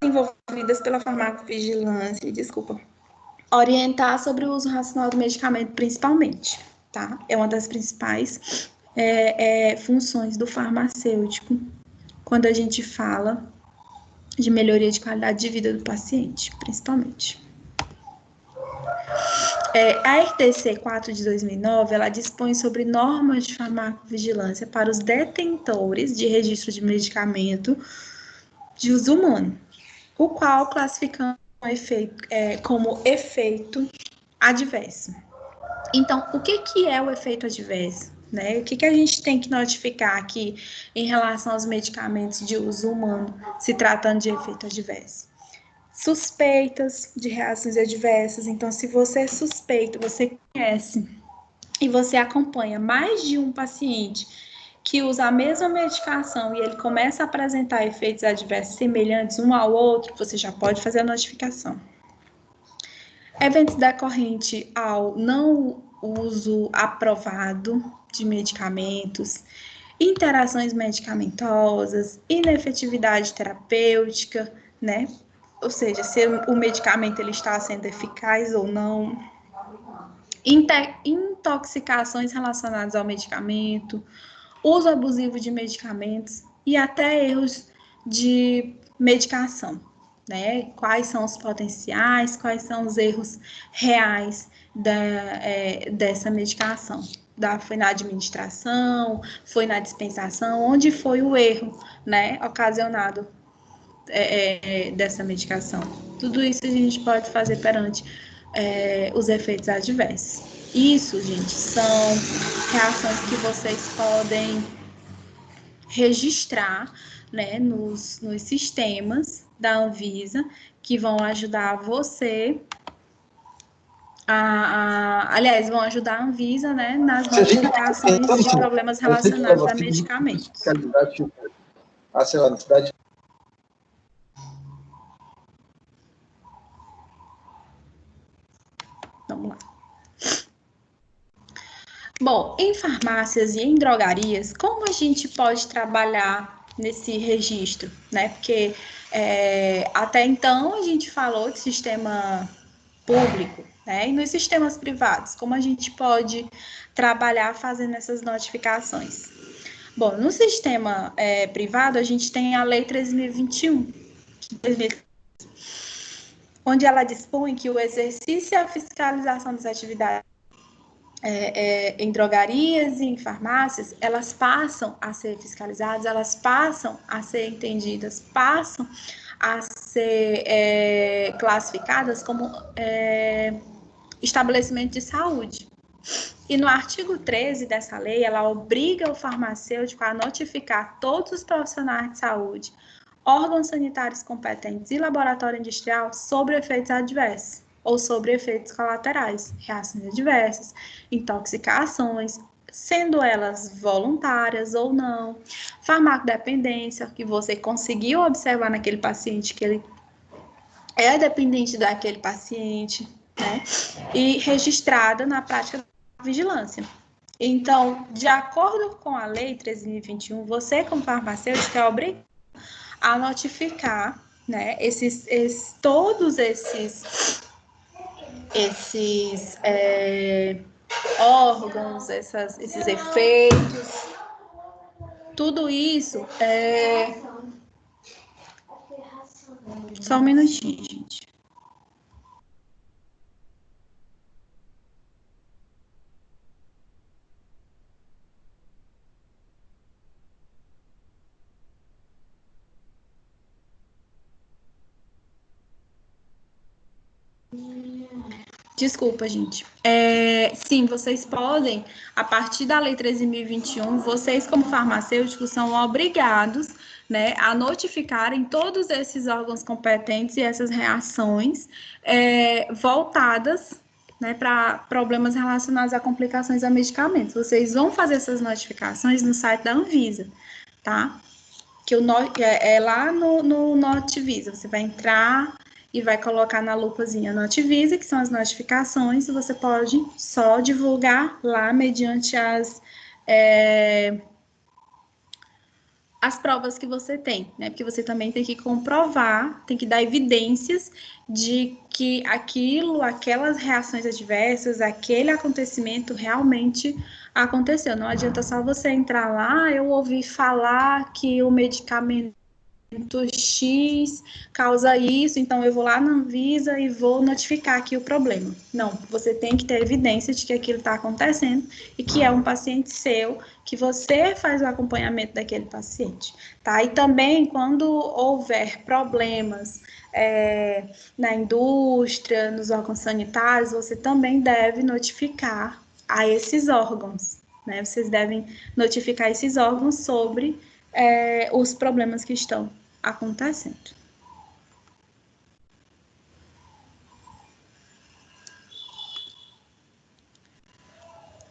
envolvidas pela farmacovigilância, orientar sobre o uso racional do medicamento, principalmente, tá? É uma das principais funções do farmacêutico quando a gente fala de melhoria de qualidade de vida do paciente, principalmente. A RDC 4 de 2009, ela dispõe sobre normas de farmacovigilância para os detentores de registro de medicamento de uso humano, o qual classificamos como efeito adverso. Então, o que é o efeito adverso? Né? O que a gente tem que notificar aqui em relação aos medicamentos de uso humano, se tratando de efeito adverso? Suspeitas de reações adversas. Então, se você é suspeito, você conhece e você acompanha mais de um paciente que usa a mesma medicação e ele começa a apresentar efeitos adversos semelhantes um ao outro, você já pode fazer a notificação. Eventos decorrentes ao não uso aprovado de medicamentos, interações medicamentosas, inefetividade terapêutica, né? Ou seja, se o medicamento ele está sendo eficaz ou não, intoxicações relacionadas ao medicamento, uso abusivo de medicamentos e até erros de medicação, né? Quais são os potenciais, quais são os erros reais dessa medicação? Foi na administração, foi na dispensação, onde foi o erro, né, ocasionado dessa medicação. Tudo isso a gente pode fazer perante os efeitos adversos. Isso, gente, são reações que vocês podem registrar, né, nos sistemas da Anvisa, que vão ajudar você aliás, vão ajudar a Anvisa, né, nas notificações de problemas relacionados a medicamentos. Vamos lá. Bom, em farmácias e em drogarias, como a gente pode trabalhar nesse registro, né? Porque até então a gente falou de sistema público, né? E nos sistemas privados, como a gente pode trabalhar fazendo essas notificações? Bom, no sistema privado, a gente tem a Lei 3.021, onde ela dispõe que o exercício e a fiscalização das atividades em drogarias e em farmácias, elas passam a ser fiscalizadas, elas passam a ser entendidas, passam a ser classificadas como estabelecimento de saúde. E no artigo 13 dessa lei, ela obriga o farmacêutico a notificar todos os profissionais de saúde, órgãos sanitários competentes e laboratório industrial sobre efeitos adversos ou sobre efeitos colaterais, reações adversas, intoxicações, sendo elas voluntárias ou não, farmacodependência, que você conseguiu observar naquele paciente que ele é dependente daquele paciente, né? E registrada na prática da vigilância. Então, de acordo com a Lei 13.021, você, como farmacêutico, é obrigado a notificar, né, todos esses órgãos, esses efeitos, tudo isso Só um minutinho, gente. Desculpa, gente. Sim, vocês podem, a partir da Lei 13.021, vocês, como farmacêuticos, são obrigados, né, a notificarem todos esses órgãos competentes e essas reações voltadas, né, para problemas relacionados a complicações a medicamentos. Vocês vão fazer essas notificações no site da Anvisa, tá? Que lá no Notivisa, você vai entrar e vai colocar na lupazinha Notivisa, que são as notificações, e você pode só divulgar lá mediante as provas que você tem, né? Porque você também tem que comprovar, tem que dar evidências de que aquelas reações adversas, aquele acontecimento realmente aconteceu. Não adianta só você entrar lá, eu ouvi falar que o medicamento X causa isso, então eu vou lá na Anvisa e vou notificar aqui o problema. Não, você tem que ter evidência de que aquilo está acontecendo e que é um paciente seu, que você faz o acompanhamento daquele paciente, tá? E também, quando houver problemas na indústria, nos órgãos sanitários, você também deve notificar a esses órgãos, né? Vocês devem notificar esses órgãos sobre os problemas que estão acontecendo.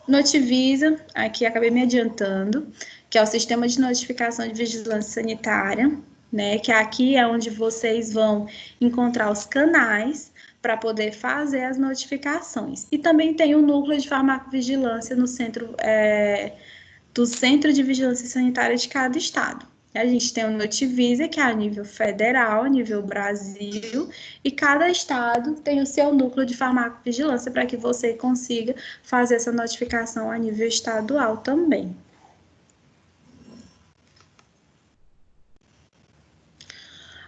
Notivisa, aqui acabei me adiantando, que é o sistema de notificação de vigilância sanitária, né? Que aqui é onde vocês vão encontrar os canais para poder fazer as notificações. E também tem o núcleo de farmacovigilância no centro do Centro de Vigilância Sanitária de cada estado. A gente tem o Notivisa, que é a nível federal, a nível Brasil, e cada estado tem o seu núcleo de farmacovigilância para que você consiga fazer essa notificação a nível estadual também.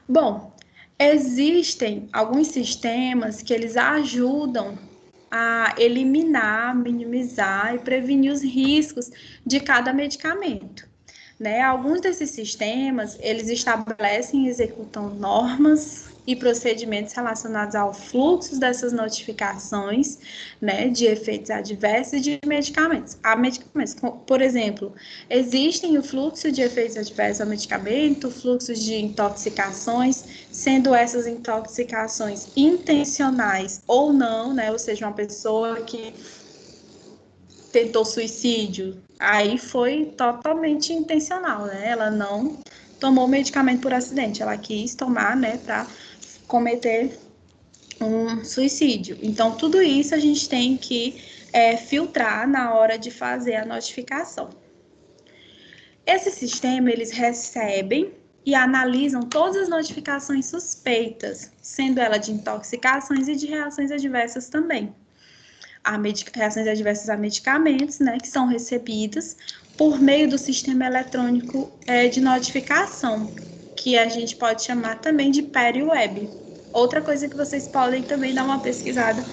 Bom, existem alguns sistemas que eles ajudam a eliminar, minimizar e prevenir os riscos de cada medicamento, né? Alguns desses sistemas, eles estabelecem e executam normas e procedimentos relacionados ao fluxo dessas notificações, né, de efeitos adversos e de medicamentos. Há medicamentos, por exemplo, existem o fluxo de efeitos adversos ao medicamento, o fluxo de intoxicações, sendo essas intoxicações intencionais ou não, né, ou seja, uma pessoa que tentou suicídio, aí foi totalmente intencional, né? Ela não tomou medicamento por acidente, ela quis tomar, né, para cometer um suicídio. Então, tudo isso a gente tem que filtrar na hora de fazer a notificação. Esse sistema, eles recebem e analisam todas as notificações suspeitas, sendo ela de intoxicações e de reações adversas também. Reações adversas a medicamentos, né, que são recebidas por meio do sistema eletrônico de notificação, que a gente pode chamar também de PeriWeb. Outra coisa que vocês podem também dar uma pesquisada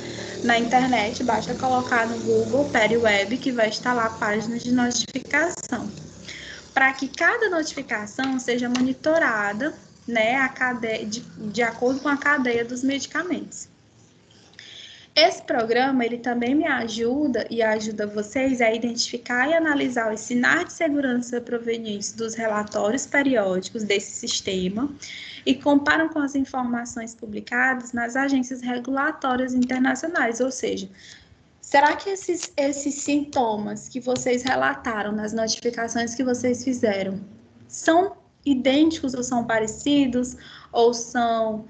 na internet, basta colocar no Google PeriWeb, que vai estar lá páginas de notificação. Para que cada notificação seja monitorada, né, de acordo com a cadeia dos medicamentos. Esse programa, ele também me ajuda e ajuda vocês a identificar e analisar os sinais de segurança provenientes dos relatórios periódicos desse sistema e comparam com as informações publicadas nas agências regulatórias internacionais, ou seja, será que esses sintomas que vocês relataram nas notificações que vocês fizeram são idênticos ou são parecidos ou são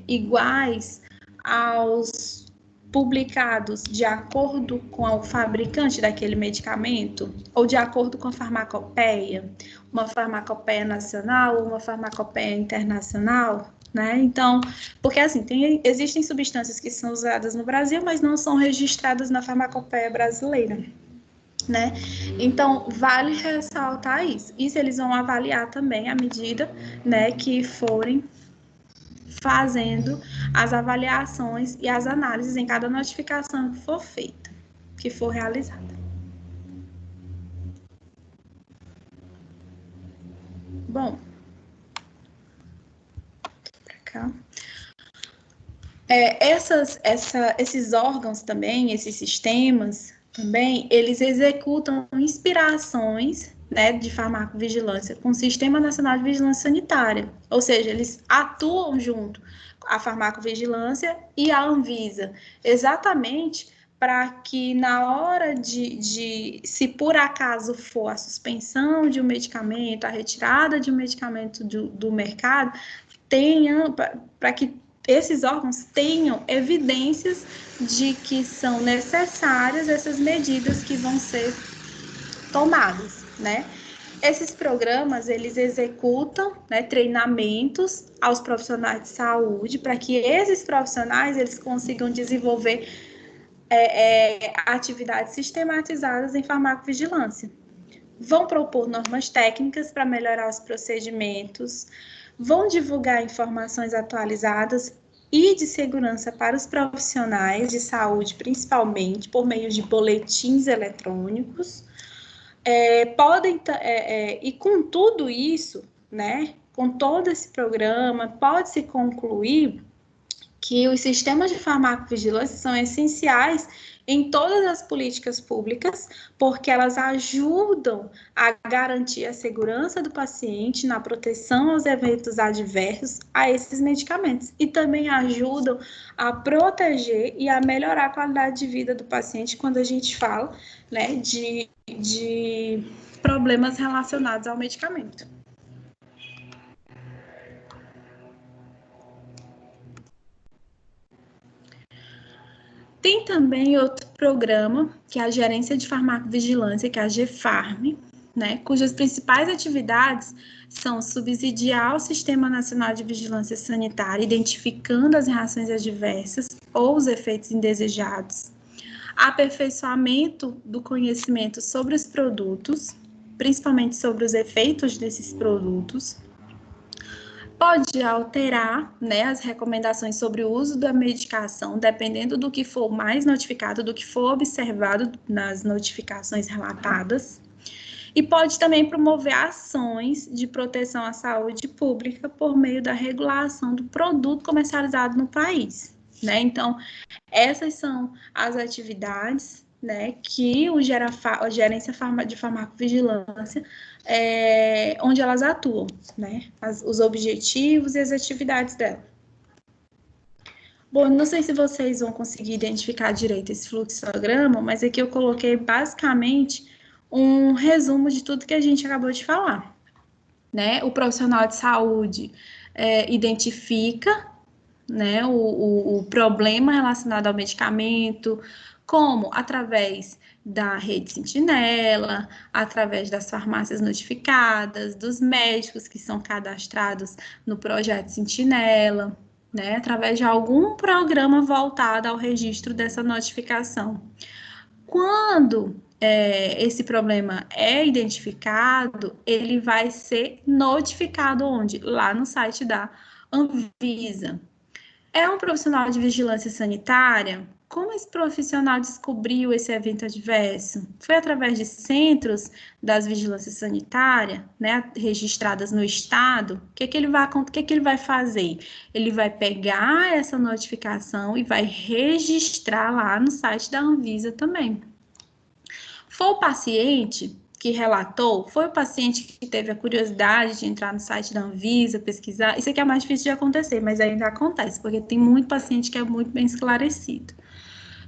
iguais aos publicados de acordo com o fabricante daquele medicamento ou de acordo com a farmacopeia, uma farmacopeia nacional ou uma farmacopeia internacional? Né? Então, porque assim, existem substâncias que são usadas no Brasil, mas não são registradas na farmacopeia brasileira, né? Então, vale ressaltar isso. Isso eles vão avaliar também à medida, né, que forem fazendo as avaliações e as análises em cada notificação que for feita, que for realizada. Bom, cá. Esses órgãos também, esses sistemas também, eles executam inspirações, né, de farmacovigilância com o Sistema Nacional de Vigilância Sanitária, ou seja, eles atuam junto à farmacovigilância e à Anvisa, exatamente para que na hora se por acaso for a suspensão de um medicamento, a retirada de um medicamento do mercado, para que esses órgãos tenham evidências de que são necessárias essas medidas que vão ser tomadas, né? Esses programas, eles executam, né, treinamentos aos profissionais de saúde para que esses profissionais, eles consigam desenvolver atividades sistematizadas em farmacovigilância. Vão propor normas técnicas para melhorar os procedimentos, vão divulgar informações atualizadas e de segurança para os profissionais de saúde, principalmente por meio de boletins eletrônicos. E com tudo isso, né, com todo esse programa, pode-se concluir que os sistemas de farmacovigilância são essenciais em todas as políticas públicas, porque elas ajudam a garantir a segurança do paciente na proteção aos eventos adversos a esses medicamentos e também ajudam a proteger e a melhorar a qualidade de vida do paciente quando a gente fala, né, de problemas relacionados ao medicamento. Tem também outro programa, que é a Gerência de Farmacovigilância, que é a GFARM, né, cujas principais atividades são subsidiar o Sistema Nacional de Vigilância Sanitária, identificando as reações adversas ou os efeitos indesejados, aperfeiçoamento do conhecimento sobre os produtos, principalmente sobre os efeitos desses produtos, pode alterar, né, as recomendações sobre o uso da medicação, dependendo do que for mais notificado, do que for observado nas notificações relatadas, e pode também promover ações de proteção à saúde pública por meio da regulação do produto comercializado no país, né? Então, essas são as atividades, né, que a Gerência de Farmacovigilância, onde elas atuam, né, os objetivos e as atividades dela. Bom, não sei se vocês vão conseguir identificar direito esse fluxograma, mas aqui eu coloquei basicamente um resumo de tudo que a gente acabou de falar, né? O profissional de saúde identifica, né, o problema relacionado ao medicamento, como através da rede Sentinela, através das farmácias notificadas, dos médicos que são cadastrados no projeto Sentinela, né, através de algum programa voltado ao registro dessa notificação. Quando esse problema é identificado, ele vai ser notificado onde? Lá no site da Anvisa. É um profissional de vigilância sanitária? Como esse profissional descobriu esse evento adverso? Foi através de centros das vigilâncias sanitárias, né, registradas no estado? O que ele vai fazer? Ele vai pegar essa notificação e vai registrar lá no site da Anvisa também. Foi o paciente que relatou, foi o paciente que teve a curiosidade de entrar no site da Anvisa, pesquisar. Isso aqui é mais difícil de acontecer, mas ainda acontece, porque tem muito paciente que é muito bem esclarecido.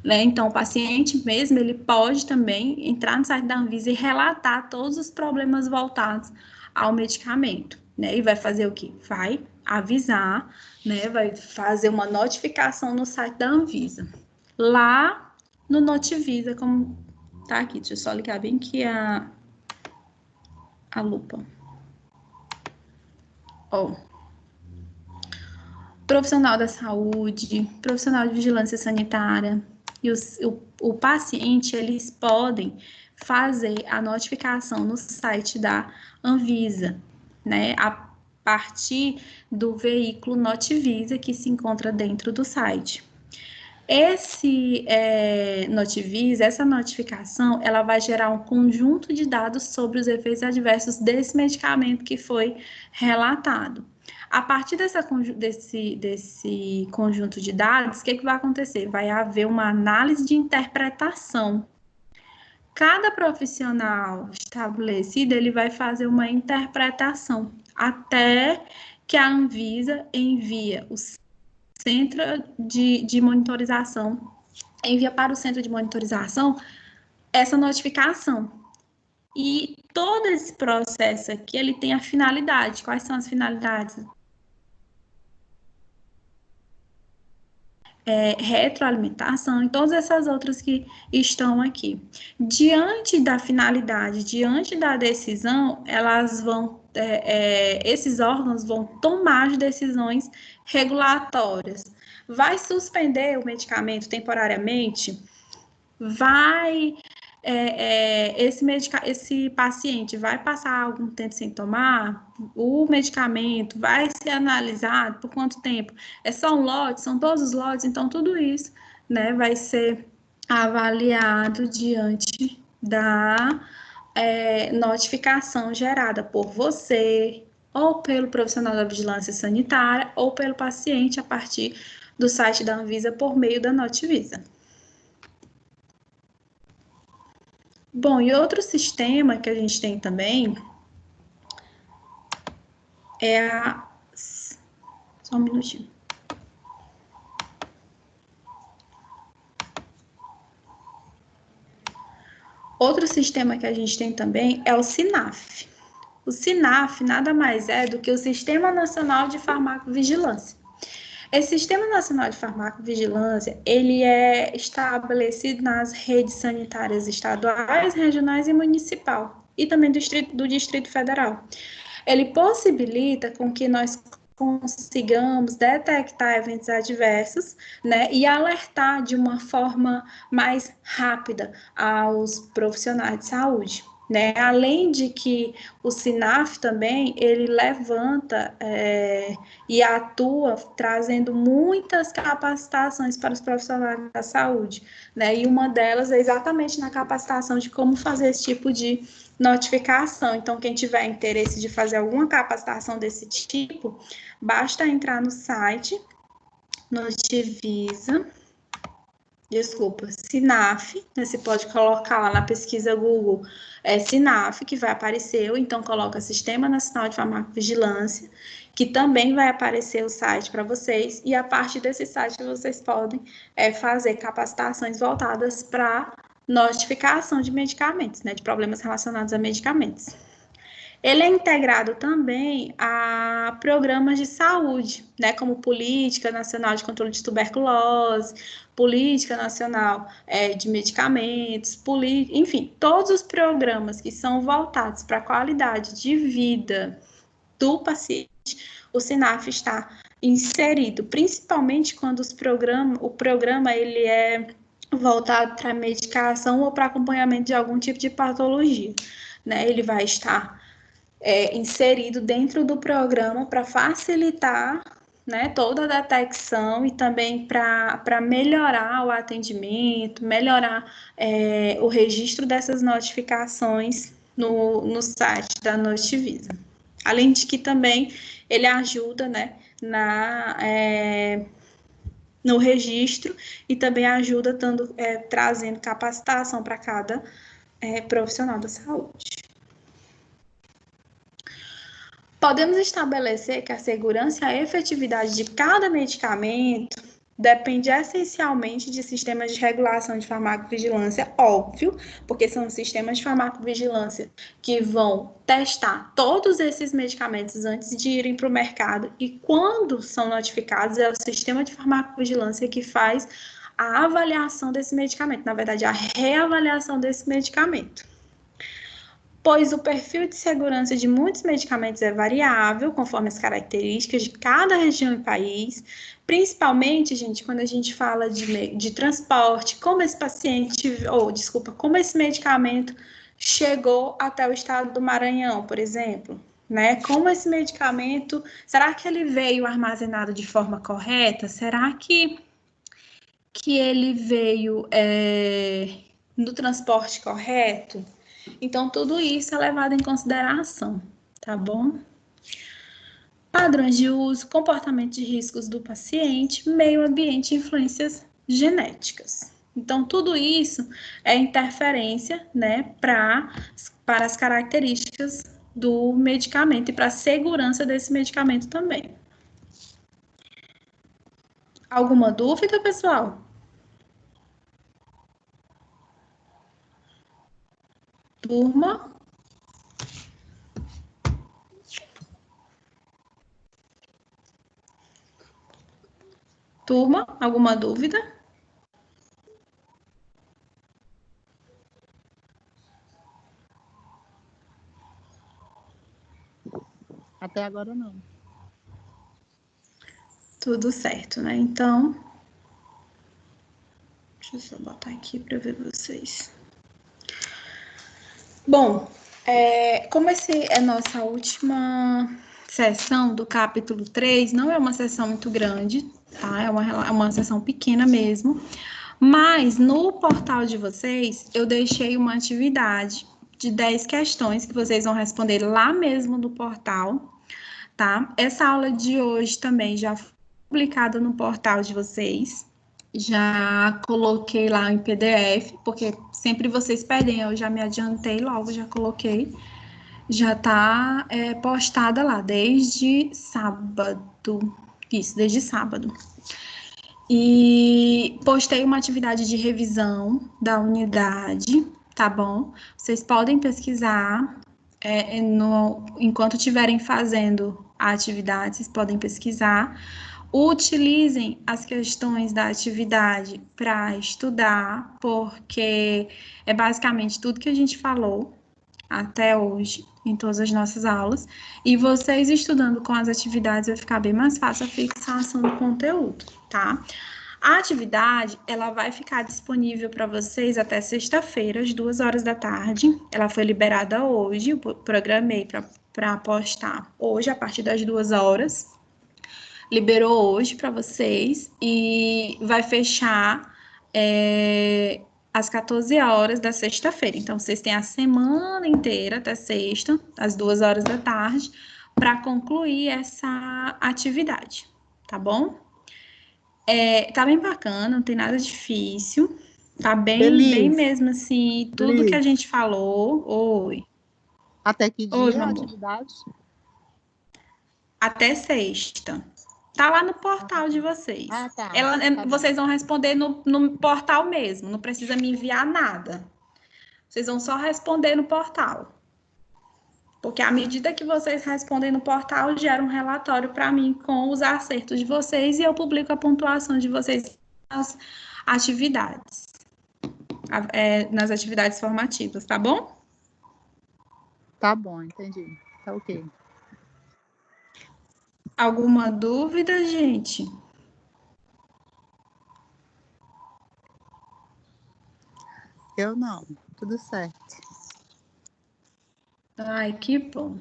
né? Então, o paciente mesmo, ele pode também entrar no site da Anvisa e relatar todos os problemas voltados ao medicamento, né? E vai fazer o quê? Vai avisar, né? Vai fazer uma notificação no site da Anvisa. Lá no Notivisa, como tá aqui, deixa eu só ligar bem aqui a lupa. Ó, profissional da saúde, profissional de vigilância sanitária e o paciente, eles podem fazer a notificação no site da Anvisa, né, a partir do veículo Notivisa que se encontra dentro do site. Esse Notivisa, essa notificação, ela vai gerar um conjunto de dados sobre os efeitos adversos desse medicamento que foi relatado. A partir desse conjunto de dados, o que vai acontecer? Vai haver uma análise de interpretação. Cada profissional estabelecido, ele vai fazer uma interpretação até que a Anvisa envia o centro de monitorização, envia para o centro de monitorização essa notificação. E todo esse processo aqui, ele tem a finalidade. Quais são as finalidades? Retroalimentação e todas essas outras que estão aqui. Diante da finalidade, diante da decisão, elas vão, esses órgãos vão tomar as decisões regulatórias. Vai suspender o medicamento temporariamente? Vai esse paciente vai passar algum tempo sem tomar, o medicamento vai ser analisado por quanto tempo? É só um lote? São todos os lotes? Então, tudo isso, né, vai ser avaliado diante da notificação gerada por você, ou pelo profissional da vigilância sanitária, ou pelo paciente a partir do site da Anvisa por meio da Notivisa. Bom, e outro sistema que a gente tem também é a... Só um minutinho. Outro sistema que a gente tem também é o SINAF. O SINAF nada mais é do que o Sistema Nacional de Farmacovigilância. Esse Sistema Nacional de Farmacovigilância, ele é estabelecido nas redes sanitárias estaduais, regionais e municipal, e também do Distrito Federal. Ele possibilita com que nós consigamos detectar eventos adversos, né, e alertar de uma forma mais rápida aos profissionais de saúde. Né? Além de que o SINAF também, ele levanta e atua trazendo muitas capacitações para os profissionais da saúde, né? E uma delas é exatamente na capacitação de como fazer esse tipo de notificação. Então, quem tiver interesse de fazer alguma capacitação desse tipo, basta entrar no site Notivisa, SINAF, né? Você pode colocar lá na pesquisa Google SINAF, que vai aparecer, ou então coloca Sistema Nacional de Farmacovigilância, que também vai aparecer o site para vocês, e a partir desse site vocês podem fazer capacitações voltadas para notificação de medicamentos, né, de problemas relacionados a medicamentos. Ele é integrado também a programas de saúde, né, como Política Nacional de Controle de Tuberculose, Política Nacional de Medicamentos, enfim, todos os programas que são voltados para a qualidade de vida do paciente, o SINAF está inserido, principalmente quando o programa ele é voltado para medicação ou para acompanhamento de algum tipo de patologia, né? Ele vai estar inserido dentro do programa para facilitar, né, toda a detecção e também para melhorar o atendimento, melhorar o registro dessas notificações no site da Notivisa. Além de que também ele ajuda, né, no registro e também ajuda trazendo capacitação para cada profissional da saúde. Podemos estabelecer que a segurança e a efetividade de cada medicamento, depende essencialmente de sistemas de regulação de farmacovigilância, óbvio, porque são sistemas de farmacovigilância que vão testar todos esses medicamentos antes de irem para o mercado, e quando são notificados, é o sistema de farmacovigilância que faz a avaliação desse medicamento, na verdade, a reavaliação desse medicamento. Pois o perfil de segurança de muitos medicamentos é variável, conforme as características de cada região e país, principalmente, gente, quando a gente fala de transporte, como esse como esse medicamento chegou até o estado do Maranhão, por exemplo, né? Como esse medicamento, será que ele veio armazenado de forma correta? Será que ele veio no transporte correto? Então, tudo isso é levado em consideração, tá bom? Padrões de uso, comportamento de riscos do paciente, meio ambiente e influências genéticas. Então, tudo isso é interferência, né, para as características do medicamento e para a segurança desse medicamento também. Alguma dúvida, pessoal? Turma? Turma, alguma dúvida? Até agora não. Tudo certo, né? Então, deixa eu só botar aqui para ver vocês. Bom, como essa é nossa última sessão do capítulo 3, não é uma sessão muito grande, tá? É uma sessão pequena mesmo, mas no portal de vocês eu deixei uma atividade de 10 questões que vocês vão responder lá mesmo no portal, tá? Essa aula de hoje também já foi publicada no portal de vocês. Já coloquei lá em PDF, porque sempre vocês pedem, eu já me adiantei logo, já coloquei. Já tá postada lá, desde sábado. Isso, desde sábado. E postei uma atividade de revisão da unidade, tá bom? Vocês podem pesquisar enquanto estiverem fazendo a atividade, vocês podem pesquisar. Utilizem as questões da atividade para estudar, porque é basicamente tudo que a gente falou até hoje, em todas as nossas aulas, e vocês estudando com as atividades vai ficar bem mais fácil a fixação do conteúdo, tá? A atividade, ela vai ficar disponível para vocês até sexta-feira, às 2 horas da tarde. Ela foi liberada hoje, eu programei para postar hoje, a partir das 2 horas. Liberou hoje para vocês e vai fechar às 14 horas da sexta-feira. Então, vocês têm a semana inteira até sexta, às 2 horas da tarde, para concluir essa atividade, tá bom? Tá bem bacana, não tem nada difícil, tá bem mesmo assim, tudo que a gente falou. Oi. Até que dia a atividade? Até sexta. Tá lá no portal de vocês. Ah, tá. Vocês vão responder no portal mesmo, não precisa me enviar nada. Vocês vão só responder no portal. Porque à medida que vocês respondem no portal, gera um relatório para mim com os acertos de vocês e eu publico a pontuação de vocês nas atividades. Nas atividades formativas, tá bom? Tá bom, entendi. Tá ok. Alguma dúvida, gente? Eu não, tudo certo. Ai, que bom.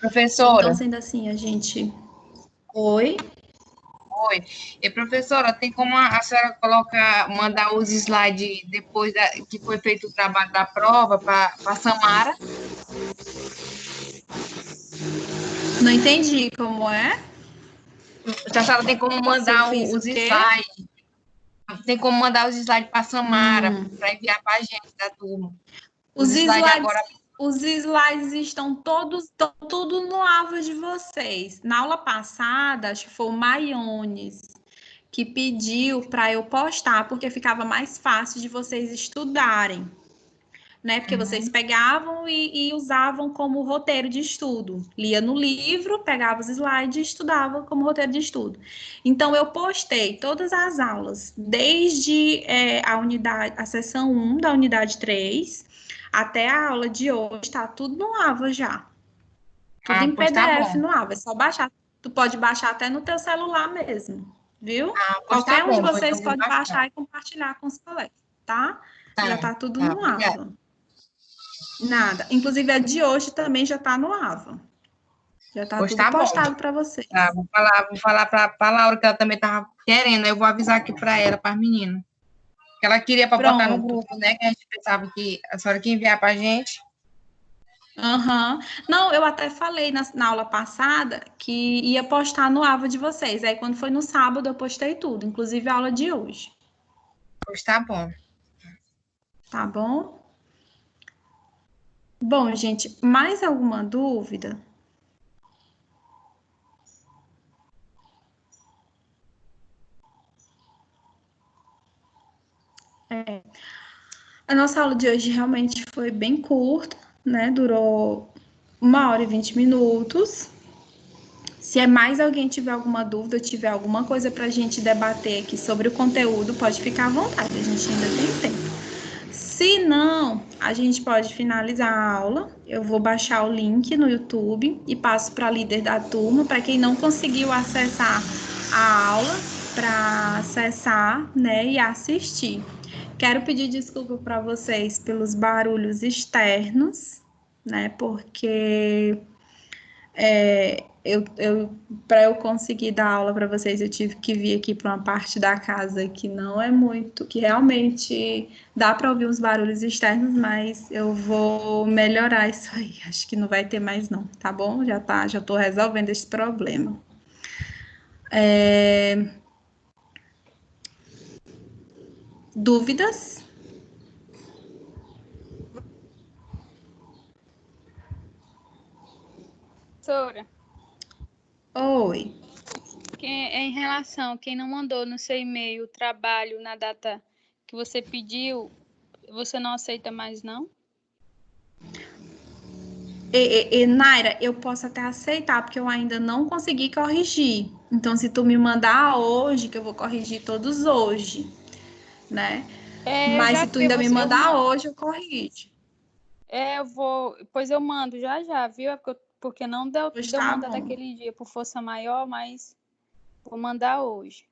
Professora. Então, sendo assim, a gente... Oi? Oi. E, professora, tem como a senhora mandar os slides depois que foi feito o trabalho da prova para a Samara? Não entendi como é. A senhora tem como mandar os slides? Tem como mandar os slides para a Samara, para enviar para a gente da turma. Os slides agora... Os slides estão tudo no aba de vocês. Na aula passada, acho que foi o Maiones que pediu para eu postar, porque ficava mais fácil de vocês estudarem, né? Porque vocês pegavam e usavam como roteiro de estudo. Lia no livro, pegava os slides e estudava como roteiro de estudo. Então, eu postei todas as aulas, desde a sessão 1 da unidade 3, até a aula de hoje, está tudo no AVA já. Tudo em Pois tá PDF bom. no AVA, é só baixar. Tu pode baixar até no teu celular mesmo, viu? Pois tá Qualquer um de bom, pois eu vocês vou pode baixar. baixar e compartilhar com os colegas, tá? Já Tá, tá tudo tá, no obrigada. AVA. Nada. Inclusive, a de hoje também já tá no AVA. Já tá Pois tudo tá bom. postado para vocês. Tá, vou falar pra Laura que ela também tava querendo, eu vou avisar aqui para ela, para as meninas. Que ela queria para botar no Pronto. grupo, né? Que a gente pensava que a senhora que enviar pra gente. Uhum. Não, eu até falei na aula passada que ia postar no AVA de vocês. Aí, quando foi no sábado, eu postei tudo, inclusive a aula de hoje. Pois tá bom. Tá bom? Bom, gente, mais alguma dúvida? A nossa aula de hoje realmente foi bem curta, né? Durou 1h20. Se mais alguém tiver alguma dúvida, tiver alguma coisa para a gente debater aqui sobre o conteúdo, pode ficar à vontade, a gente ainda tem tempo. Se não, a gente pode finalizar a aula. Eu vou baixar o link no YouTube e passo para a líder da turma, para quem não conseguiu acessar a aula, para acessar, né, e assistir. Quero pedir desculpa para vocês pelos barulhos externos, né, porque para eu conseguir dar aula para vocês, eu tive que vir aqui para uma parte da casa que não é muito, que realmente dá para ouvir os barulhos externos, mas eu vou melhorar isso aí. Acho que não vai ter mais não, tá bom? Já estou resolvendo esse problema. Dúvidas? Professora, Oi. em relação, quem não mandou no seu e-mail o trabalho na data que você pediu, você não aceita mais, não? Naira, eu posso até aceitar, porque eu ainda não consegui corrigir. Então, se tu me mandar hoje, que eu vou corrigir todos hoje, né? Eu Mas já se tu vi, ainda me eu mandar mando. hoje, eu corrijo. Eu vou, pois eu mando já, viu? Porque não deu Pois de eu tá mandar bom. daquele dia por força maior, mas vou mandar hoje.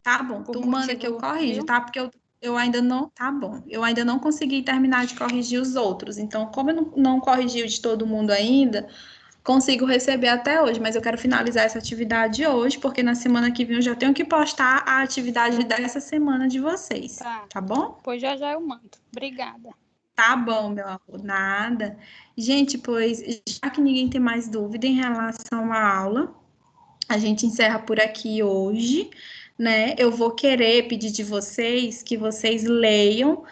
Tá bom, Por tu manda que eu motivo, corrijo, viu? tá? Porque eu ainda não. Tá bom. Eu ainda não consegui terminar de corrigir os outros. Então, como eu não corrigi o de todo mundo ainda, consigo receber até hoje. Mas eu quero finalizar essa atividade hoje, porque na semana que vem eu já tenho que postar a atividade dessa semana de vocês. Tá bom? Pois já eu mando. Obrigada. Tá bom, meu amor. Nada. Gente, pois, já que ninguém tem mais dúvida em relação à aula, a gente encerra por aqui hoje, né? Eu vou querer pedir de vocês que vocês leiam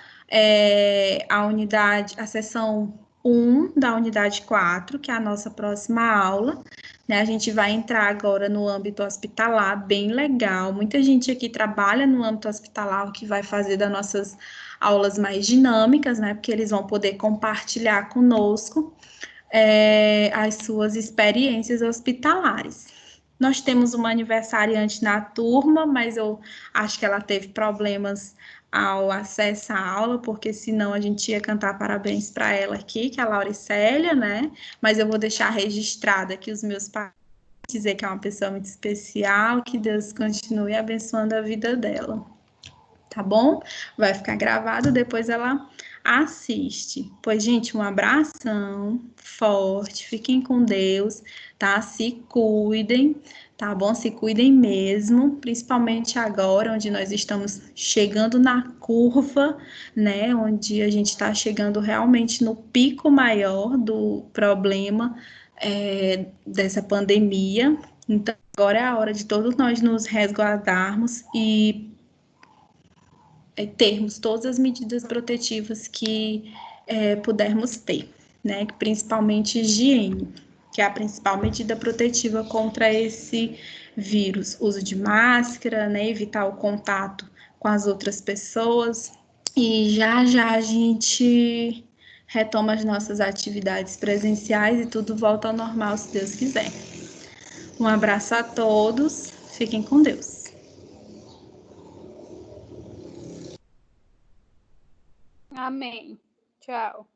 a sessão 1 da unidade 4, que é a nossa próxima aula, né? A gente vai entrar agora no âmbito hospitalar, bem legal. Muita gente aqui trabalha no âmbito hospitalar, o que vai fazer das nossas aulas mais dinâmicas, né? Porque eles vão poder compartilhar conosco as suas experiências hospitalares. Nós temos uma aniversariante na turma, mas eu acho que ela teve problemas ao acesso à aula, porque senão a gente ia cantar parabéns para ela aqui, que é a Lauricélia, né? Mas eu vou deixar registrado aqui os meus pais, dizer que é uma pessoa muito especial, que Deus continue abençoando a vida dela. Tá bom? Vai ficar gravado, depois ela assiste. Pois, gente, um abração forte, fiquem com Deus, tá? Se cuidem, tá bom? Se cuidem mesmo, principalmente agora, onde nós estamos chegando na curva, né? Onde a gente está chegando realmente no pico maior do problema dessa pandemia. Então, agora é a hora de todos nós nos resguardarmos e termos todas as medidas protetivas que pudermos ter, né? Principalmente higiene, que é a principal medida protetiva contra esse vírus. Uso de máscara, né? Evitar o contato com as outras pessoas. E já já a gente retoma as nossas atividades presenciais e tudo volta ao normal, se Deus quiser. Um abraço a todos, fiquem com Deus. Amém. Tchau.